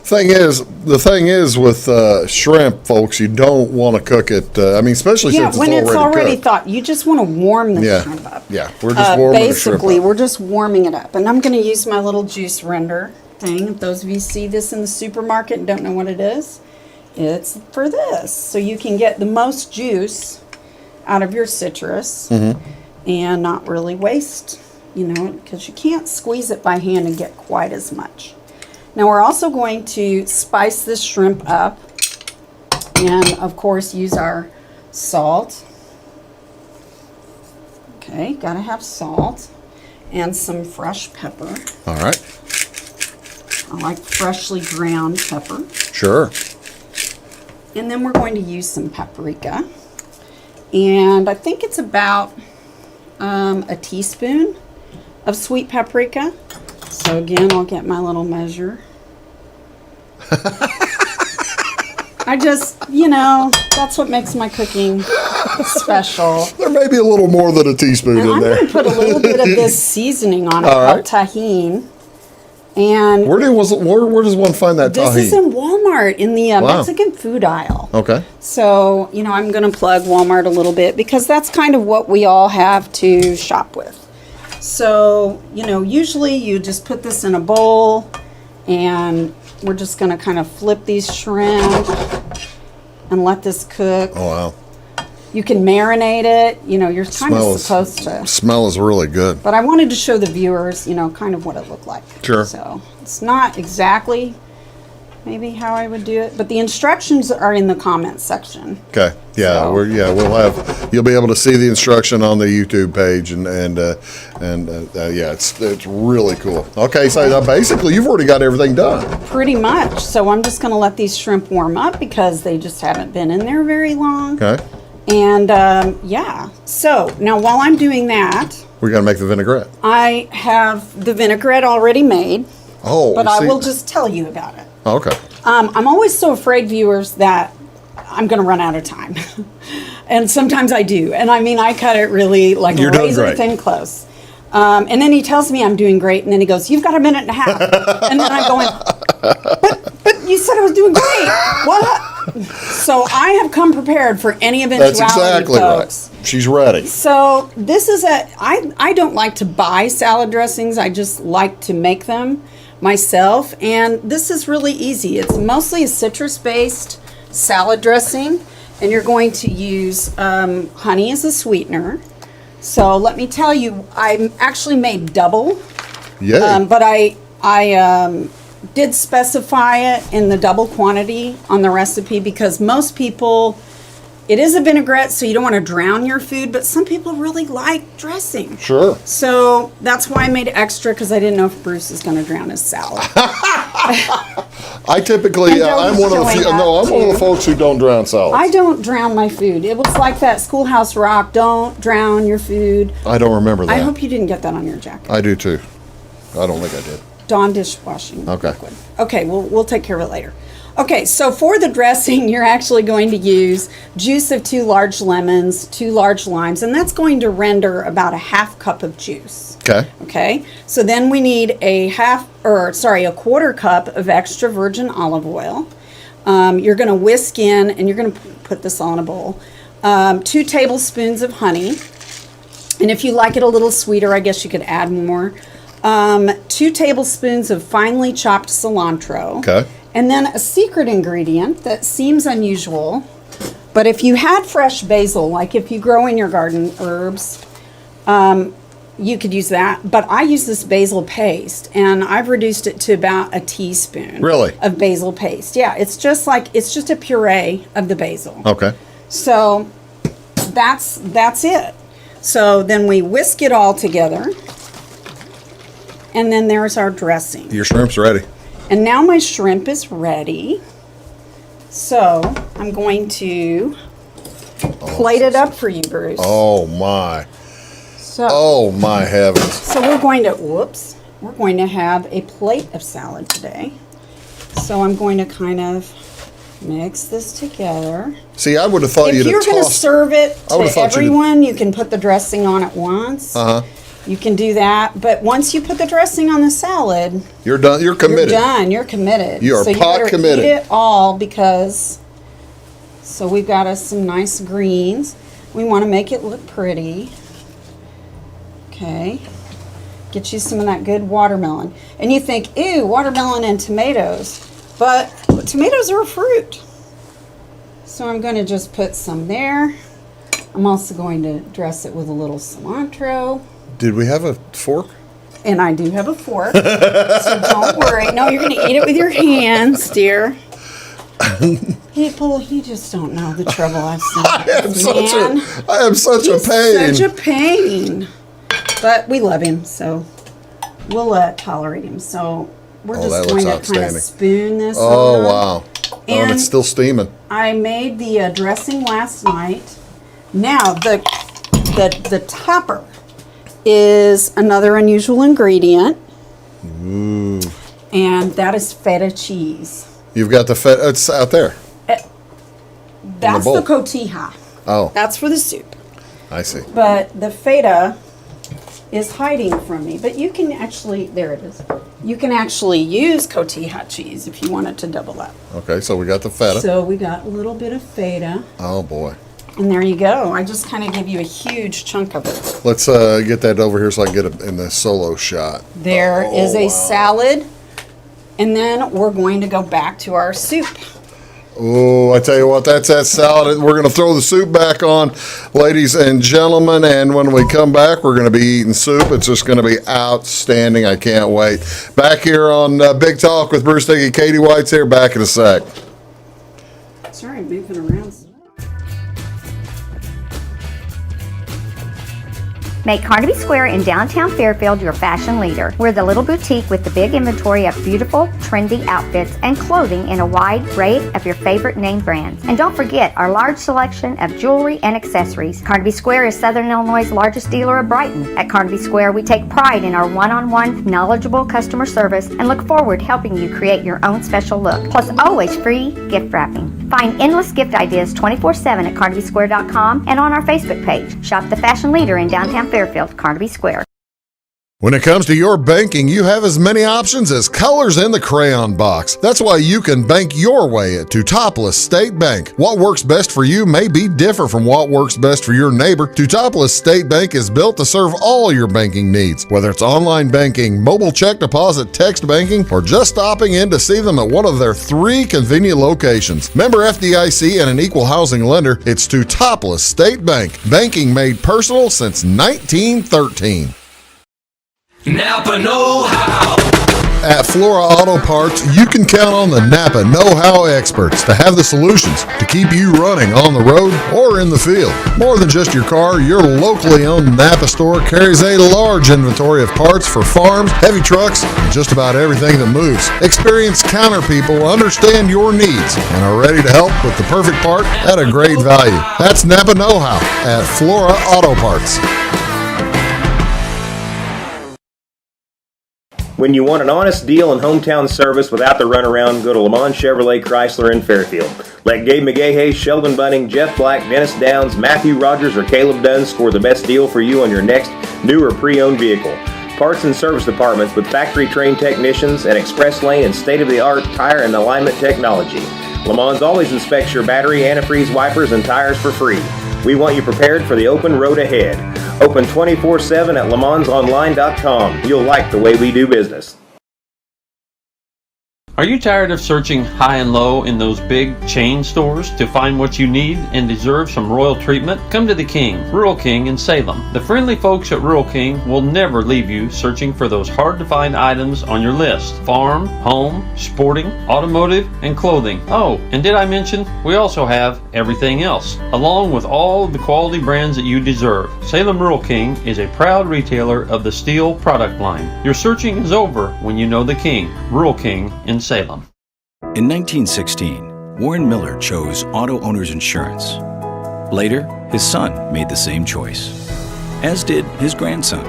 A: The thing is with shrimp, folks, you don't want to cook it. I mean, especially since
B: when it's already
A: cooked.
B: thawed. You just want to warm the shrimp up.
A: Yeah, we're just warming the shrimp
B: Basically,
A: up.
B: we're just warming it up. And I'm going to use my little juice render thing. If those of you see this in the supermarket and don't know what it is, it's for this. So you can get the most juice out of your citrus and not really waste, because you can't squeeze it by hand and get quite as much. Now we're also going to spice this shrimp up and of course use our salt. Okay, gotta have salt and some fresh pepper.
A: All right.
B: I like freshly ground pepper.
A: Sure.
B: And then we're going to use some paprika. And I think it's about a teaspoon of sweet paprika. So again, I'll get my little measure. I just, that's what makes my cooking special.
A: There may be a little more than a teaspoon
B: And
A: in
B: I'm
A: there.
B: going to put a little bit of this seasoning on it called tahine. And
A: where does one find that tahine?
B: This is in Walmart in the
A: Wow.
B: Mexican food aisle.
A: Okay.
B: So, I'm going to plug Walmart a little bit because that's kind of what we all have to shop with. So, usually you just put this in a bowl and we're just going to kind of flip these shrimp and let this cook.
A: Oh, wow.
B: You can marinate it. You're kind of supposed to.
A: Smell is really good.
B: But I wanted to show the viewers, kind of what it looked like.
A: Sure.
B: So it's not exactly maybe how I would do it, but the instructions are in the comments section.
A: Okay. Yeah. You'll be able to see the instruction on the YouTube page, and it's really cool. Okay. So basically, you've already got everything done.
B: Pretty much. So I'm just going to let these shrimp warm up because they just haven't been in there very long.
A: Okay.
B: And so now while I'm doing that,
A: We're going to make the vinaigrette.
B: I have the vinaigrette already made.
A: Oh,
B: but I will just tell you about it.
A: Okay.
B: I'm always so afraid, viewers, that I'm going to run out of time. And sometimes I do. And I cut it really like
A: You're
B: a
A: doing
B: razor
A: great.
B: thin close. And then he tells me I'm doing great. And then he goes, "You've got a minute and a half." And then I'm going, but you said I was doing great. What? So I have come prepared for any eventuality,
A: That's exactly
B: folks.
A: right. She's ready.
B: So this is I don't like to buy salad dressings. I just like to make them myself. And this is really easy. It's mostly a citrus-based salad dressing. And you're going to use honey as a sweetener. So let me tell you, I actually made double.
A: Yay.
B: But I did specify it in the double quantity on the recipe because most people, it is a vinaigrette, so you don't want to drown your food, but some people really like dressing.
A: Sure.
B: So that's why I made extra, because I didn't know if Bruce is going to drown his salad.
A: I typically, I'm one of the folks who don't drown salads.
B: I don't drown my food. It was like that Schoolhouse Rock, don't drown your food.
A: I don't remember that.
B: I hope you didn't get that on your jacket.
A: I do too. I don't think I did.
B: Dawn dishwashing
A: Okay.
B: liquid. Okay, we'll take care of it later. Okay, so for the dressing, you're actually going to use juice of 2 large lemons, 2 large limes, and that's going to render about a half cup of juice.
A: Okay.
B: Okay, so then we need a quarter cup of extra virgin olive oil. You're going to whisk in, and you're going to put this all in a bowl, 2 tablespoons of honey. And if you like it a little sweeter, I guess you could add more. 2 tablespoons of finely chopped cilantro.
A: Okay.
B: And then a secret ingredient that seems unusual, but if you had fresh basil, like if you grow in your garden herbs, you could use that. But I use this basil paste, and I've reduced it to about a teaspoon.
A: Really?
B: Of basil paste. Yeah, it's just a puree of the basil.
A: Okay.
B: So that's it. So then we whisk it all together. And then there's our dressing.
A: Your shrimp's ready.
B: And now my shrimp is ready. So I'm going to plate it up for you, Bruce.
A: Oh my.
B: So,
A: oh my heavens.
B: So we're going to, we're going to have a plate of salad today. So I'm going to kind of mix this together.
A: See, I would have thought
B: if you're going to serve it to everyone, you can put the dressing on at once. You can do that, but once you put the dressing on the salad,
A: you're done. You're committed.
B: You're done. You're committed.
A: You are pot committed.
B: Eat it all because. So we've got us some nice greens. We want to make it look pretty. Okay. Get you some of that good watermelon. And you think, ew, watermelon and tomatoes. But tomatoes are a fruit. So I'm going to just put some there. I'm also going to dress it with a little cilantro.
A: Did we have a fork?
B: And I do have a fork. So don't worry. No, you're going to eat it with your hands, dear. People, you just don't know the trouble I've seen.
A: I am such a pain.
B: Such a pain. But we love him, so we'll tolerate him. So we're just going to kind of spoon this on.
A: Oh, wow.
B: And
A: it's still steaming.
B: I made the dressing last night. Now, the topper is another unusual ingredient.
A: Ooh.
B: And that is feta cheese.
A: You've got the feta. It's out there.
B: That's the cotija.
A: Oh.
B: That's for the soup.
A: I see.
B: But the feta is hiding from me. But you can actually, there it is. You can actually use cotija cheese if you want it to double up.
A: Okay, so we got the feta.
B: So we got a little bit of feta.
A: Oh, boy.
B: And there you go. I just kind of give you a huge chunk of it.
A: Let's get that over here so I can get it in the solo shot.
B: There is a salad. And then we're going to go back to our soup.
A: Oh, I tell you what, that's that salad. We're going to throw the soup back on, ladies and gentlemen. And when we come back, we're going to be eating soup. It's just going to be outstanding. I can't wait. Back here on Big Talk with Bruce Dickey. Katie White's here. Back in a sec.
B: Sorry, moving around.
O: Make Carnaby Square in downtown Fairfield your fashion leader. We're the little boutique with the big inventory of beautiful, trendy outfits and clothing in a wide array of your favorite name brands. And don't forget our large selection of jewelry and accessories. Carnaby Square is Southern Illinois' largest dealer of Brighton. At Carnaby Square, we take pride in our one-on-one, knowledgeable customer service and look forward to helping you create your own special look. Plus, always free gift wrapping. Find endless gift ideas 24/7 at CarnabySquare.com and on our Facebook page. Shop the fashion leader in downtown Fairfield, Carnaby Square.
A: When it comes to your banking, you have as many options as colors in the crayon box. That's why you can bank your way at Teutopolis State Bank. What works best for you may be different from what works best for your neighbor. Teutopolis State Bank is built to serve all your banking needs, whether it's online banking, mobile check deposit, text banking, or just stopping in to see them at one of their 3 convenient locations. Member FDIC and an equal housing lender, it's Teutopolis State Bank. Banking made personal since 1913.
P: Napa know-how.
A: At Flora Auto Parts, you can count on the Napa know-how experts to have the solutions to keep you running on the road or in the field. More than just your car, your locally owned Napa store carries a large inventory of parts for farms, heavy trucks, and just about everything that moves. Experienced counter people understand your needs and are ready to help with the perfect part at a great value. That's Napa know-how at Flora Auto Parts.
C: When you want an honest deal and hometown service without the runaround, go to Lamont Chevrolet Chrysler in Fairfield. Let Gabe McGahey, Sheldon Bunning, Jeff Black, Dennis Downs, Matthew Rogers, or Caleb Dunn score the best deal for you on your next new or pre-owned vehicle. Parts and service departments with factory-trained technicians and express lane and state-of-the-art tire and alignment technology. Lamont always inspects your battery, antifreeze, wipers, and tires for free. We want you prepared for the open road ahead. Open 24/7 at LeMansOnline.com. You'll like the way we do business.
Q: Are you tired of searching high and low in those big chain stores to find what you need and deserve some royal treatment? Come to the King, Rural King in Salem. The friendly folks at Rural King will never leave you searching for those hard to find items on your list. Farm, home, sporting, automotive, and clothing. Oh, and did I mention we also have everything else, along with all of the quality brands that you deserve. Salem Rural King is a proud retailer of the steel product line. Your searching is over when you know the King, Rural King in Salem.
N: In 1916, Warren Miller chose auto owner's insurance. Later, his son made the same choice, as did his grandson.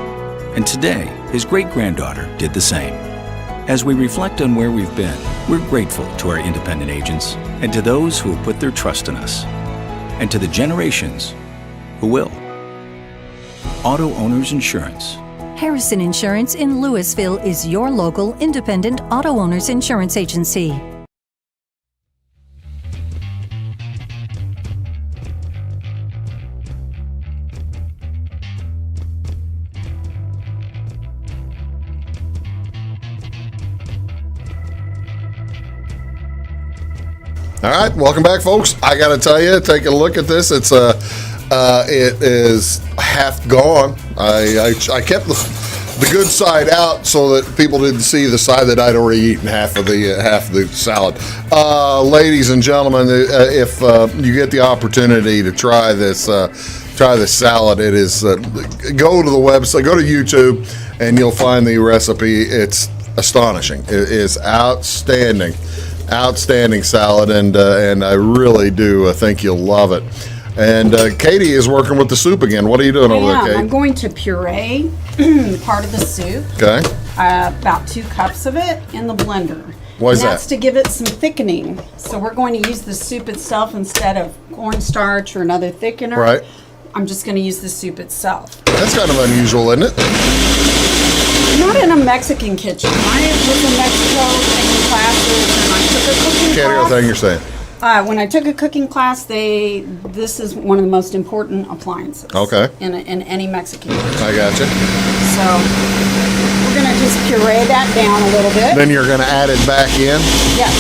N: And today, his great-granddaughter did the same. As we reflect on where we've been, we're grateful to our independent agents and to those who have put their trust in us, and to the generations who will. Auto Owners Insurance.
R: Harrison Insurance in Louisville is your local independent auto owners insurance agency.
A: All right, welcome back, folks. I got to tell you, take a look at this. It is half gone. I kept the good side out so that people didn't see the side that I'd already eaten half of the salad. Ladies and gentlemen, if you get the opportunity to try this salad, it is go to the website, go to YouTube, and you'll find the recipe. It's astonishing. It is outstanding salad, and I really do think you'll love it. And Katie is working with the soup again. What are you doing over there, Katie?
B: I'm going to puree part of the soup.
A: Okay.
B: About 2 cups of it in the blender.
A: Why is that?
B: That's to give it some thickening. So we're going to use the soup itself instead of cornstarch or another thickener.
A: Right.
B: I'm just going to use the soup itself.
A: That's kind of unusual, isn't it?
B: Not in a Mexican kitchen. I was in Mexico taking classes, and I took a cooking class.
A: Can't hear a thing you're saying.
B: When I took a cooking class, this is one of the most important appliances.
A: Okay.
B: In any Mexican kitchen.
A: I gotcha.
B: So we're gonna just puree that down a little bit.
A: Then you're gonna add it back in.
B: Yeah.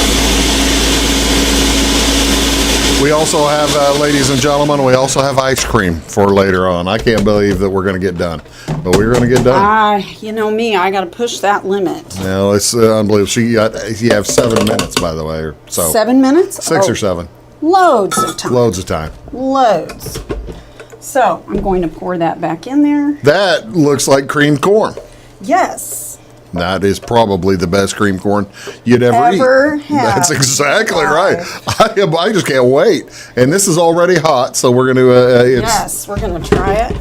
A: We also have, ladies and gentlemen, we also have ice cream for later on. I can't believe that we're going to get done, but we're going to get done.
B: You know me, I got to push that limit.
A: No, it's unbelievable. You have 7 minutes, by the way, or so.
B: 7 minutes?
A: 6 or 7.
B: Loads of time.
A: Loads of time.
B: Loads. So I'm going to pour that back in there.
A: That looks like creamed corn.
B: Yes.
A: That is probably the best cream corn you'd ever eat.
B: Have.
A: That's exactly right. I just can't wait. And this is already hot, so we're going to...
B: yes, we're going to try it.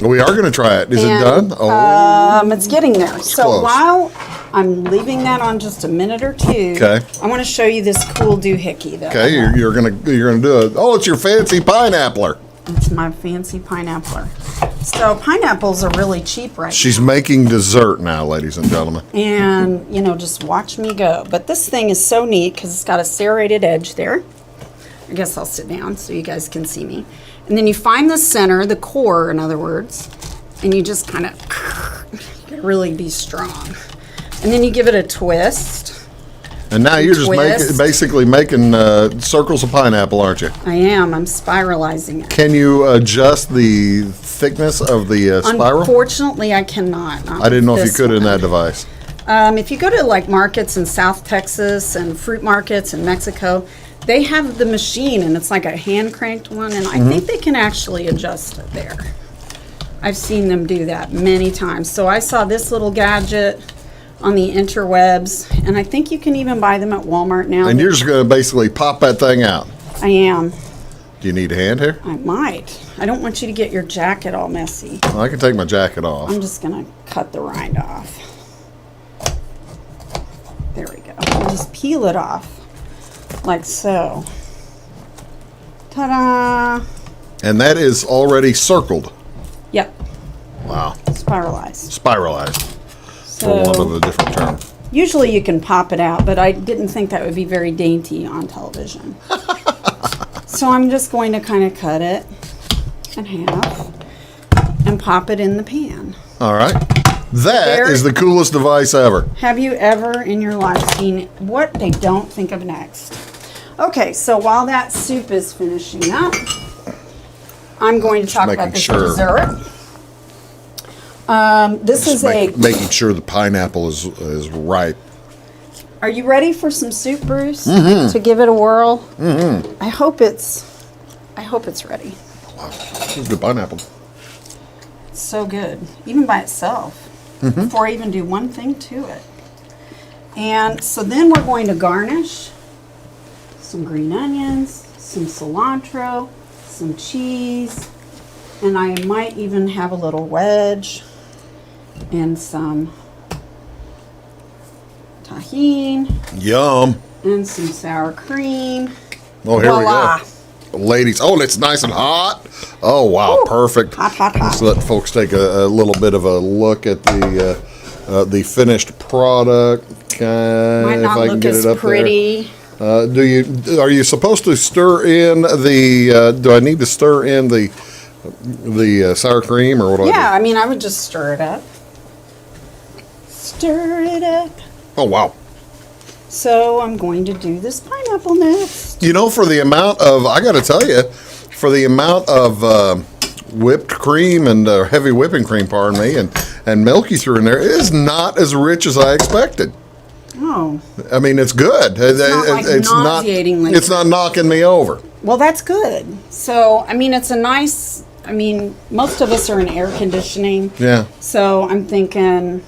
A: We are going to try it. Is it done? Oh.
B: It's getting there. So
A: close.
B: while I'm leaving that on just a minute or 2,
A: okay.
B: I want to show you this cool doohickey.
A: Okay, you're gonna do it. Oh, it's your fancy pineappler.
B: It's my fancy pineappler. So pineapples are really cheap right
A: She's making dessert now, ladies and gentlemen.
B: And, just watch me go. But this thing is so neat because it's got a serrated edge there. I guess I'll sit down so you guys can see me. And then you find the center, the core, in other words, and you just kind of really be strong. And then you give it a twist.
A: And now you're just basically making circles of pineapple, aren't you?
B: I am. I'm spiralizing it.
A: Can you adjust the thickness of the spiral?
B: Unfortunately, I cannot.
A: I didn't know if you could in that device.
B: If you go to like markets in South Texas and fruit markets in Mexico, they have the machine, and it's like a hand cranked one, and I think they can actually adjust it there. I've seen them do that many times. So I saw this little gadget on the interwebs, and I think you can even buy them at Walmart now.
A: And you're just going to basically pop that thing out.
B: I am.
A: Do you need a hand here?
B: I might. I don't want you to get your jacket all messy.
A: Well, I can take my jacket off.
B: I'm just going to cut the rind off. There we go. I'll just peel it off like so. Ta-da!
A: And that is already circled.
B: Yep.
A: Wow.
B: Spiralized.
A: Spiralized. For want of a different term.
B: Usually you can pop it out, but I didn't think that would be very dainty on television. So I'm just going to kind of cut it in half and pop it in the pan.
A: All right. That is the coolest device ever.
B: Have you ever in your life seen what they don't think of next? Okay, so while that soup is finishing up, I'm going to talk about this dessert. This is
A: making sure the pineapple is ripe.
B: Are you ready for some soup, Bruce?
A: Mm-hmm.
B: To give it a whirl?
A: Mm-hmm.
B: I hope it's ready.
A: Wow, this is good pineapple.
B: It's so good, even by itself. Before I even do one thing to it. And so then we're going to garnish some green onions, some cilantro, some cheese, and I might even have a little wedge. and some tahini,
A: Yum.
B: and some sour cream.
A: Oh, here
B: Voila.
A: we go. Ladies, oh, it's nice and hot. Oh, wow, perfect.
B: Hot, hot, hot.
A: Let's let folks take a little bit of a look at the finished product.
B: Might not look as pretty.
A: Are you supposed to stir in do I need to stir in the sour cream or what do I do?
B: Yeah, I mean, I would just stir it up. Stir it up.
A: Oh, wow.
B: So I'm going to do this pineapple next.
A: You know, for the amount of, I got to tell you, for the amount of whipped cream and heavy whipping cream, pardon me, and milk you threw in there, it is not as rich as I expected.
B: Oh.
A: I mean, it's good.
B: It's not nauseating like
A: it's not knocking me over.
B: Well, that's good. So, I mean, it's a nice, I mean, most of us are in air conditioning.
A: Yeah.
B: So I'm thinking,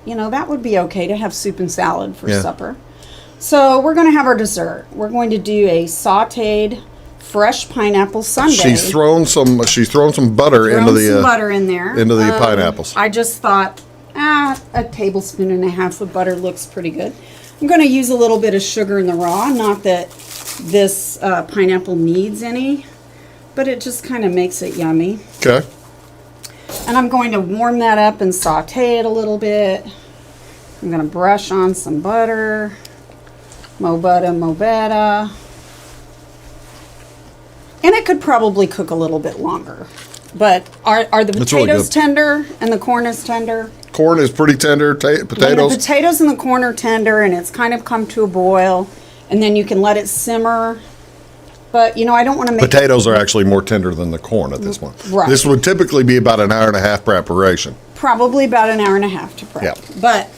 B: you know, that would be okay to have soup and salad for supper. So we're going to have our dessert. We're going to do a sautéed fresh pineapple sundae.
A: She's thrown some butter into the
B: butter in there
A: into the pineapples.
B: I just thought, a tablespoon and a half of butter looks pretty good. I'm going to use a little bit of sugar in the raw. Not that this pineapple needs any, but it just kind of makes it yummy.
A: Okay.
B: And I'm going to warm that up and saute it a little bit. I'm going to brush on some butter. Mo butter, mo better. And it could probably cook a little bit longer. But are the potatoes
A: really
B: tender and the corn is tender?
A: Corn is pretty tender. Potatoes.
B: When the potatoes and the corn are tender and it's kind of come to a boil, and then you can let it simmer. But, you know, I don't want to make
A: potatoes are actually more tender than the corn at this point.
B: Right.
A: This would typically be about an hour and a half preparation.
B: Probably about an hour and a half to prep.
A: Yeah.
B: But,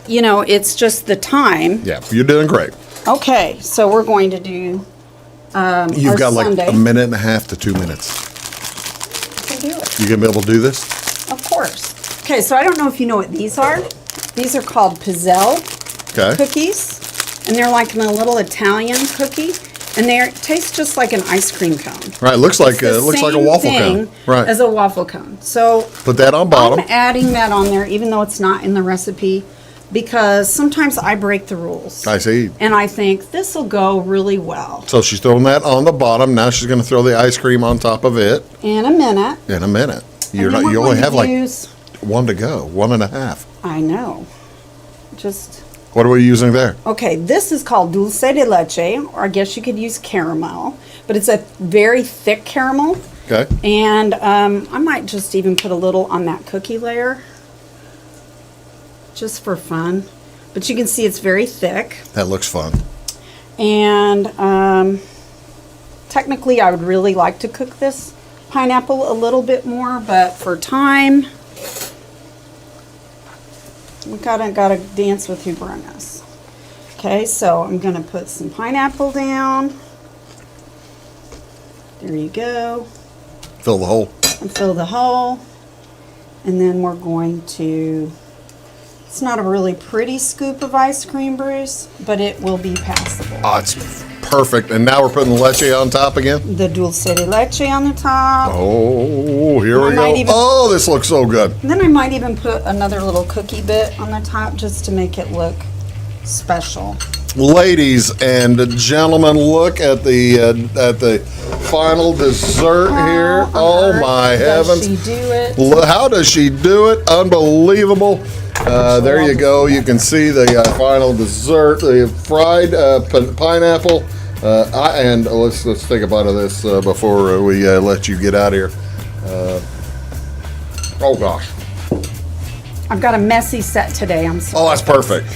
B: you know, it's just the time.
A: Yeah, you're doing great.
B: Okay, so we're going to do
A: You've got
B: sundae.
A: like a minute and a half to 2 minutes.
B: I can do it.
A: You gonna be able to do this?
B: Of course. Okay, so I don't know if you know what these are. These are called pizzelle cookies, and they're like a little Italian cookie, and they taste just like an ice cream cone.
A: Right, looks like a waffle cone. Right,
B: as a waffle cone. So
A: put that on bottom.
B: I'm adding that on there, even though it's not in the recipe, because sometimes I break the rules.
A: I see.
B: And I think this will go really well.
A: So she's throwing that on the bottom. Now she's going to throw the ice cream on top of it.
B: In a minute.
A: In a minute. You only have like one to go, 1.5.
B: I know. Just.
A: What are we using there?
B: Okay, this is called dulce de leche, or I guess you could use caramel, but it's a very thick caramel.
A: Okay.
B: And I might just even put a little on that cookie layer, just for fun. But you can see it's very thick.
A: That looks fun.
B: And technically, I would really like to cook this pineapple a little bit more, but for time, we gotta dance with who brung us. Okay, so I'm gonna put some pineapple down. There you go.
A: Fill the hole.
B: And fill the hole. And then we're going to, it's not a really pretty scoop of ice cream, Bruce, but it will be passable.
A: Oh, it's perfect. And now we're putting the leche on top again?
B: The dulce de leche on the top.
A: Oh, here we go. Oh, this looks so good.
B: Then I might even put another little cookie bit on the top just to make it look special.
A: Ladies and gentlemen, look at the final dessert here. Oh my heavens!
B: Does she do it?
A: How does she do it? Unbelievable! There you go. You can see the final dessert, the fried pineapple. And let's take a bite of this before we let you get out of here. Oh gosh!
B: I've got a messy set today. I'm sorry.
A: Oh, that's perfect.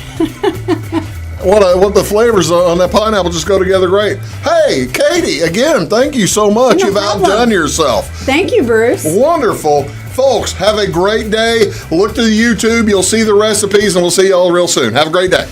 A: What the flavors on that pineapple just go together great. Hey, Katie, again, thank you so much. You've outdone yourself.
B: Thank you, Bruce.
A: Wonderful. Folks, have a great day. Look to the YouTube. You'll see the recipes, and we'll see you all real soon. Have a great day.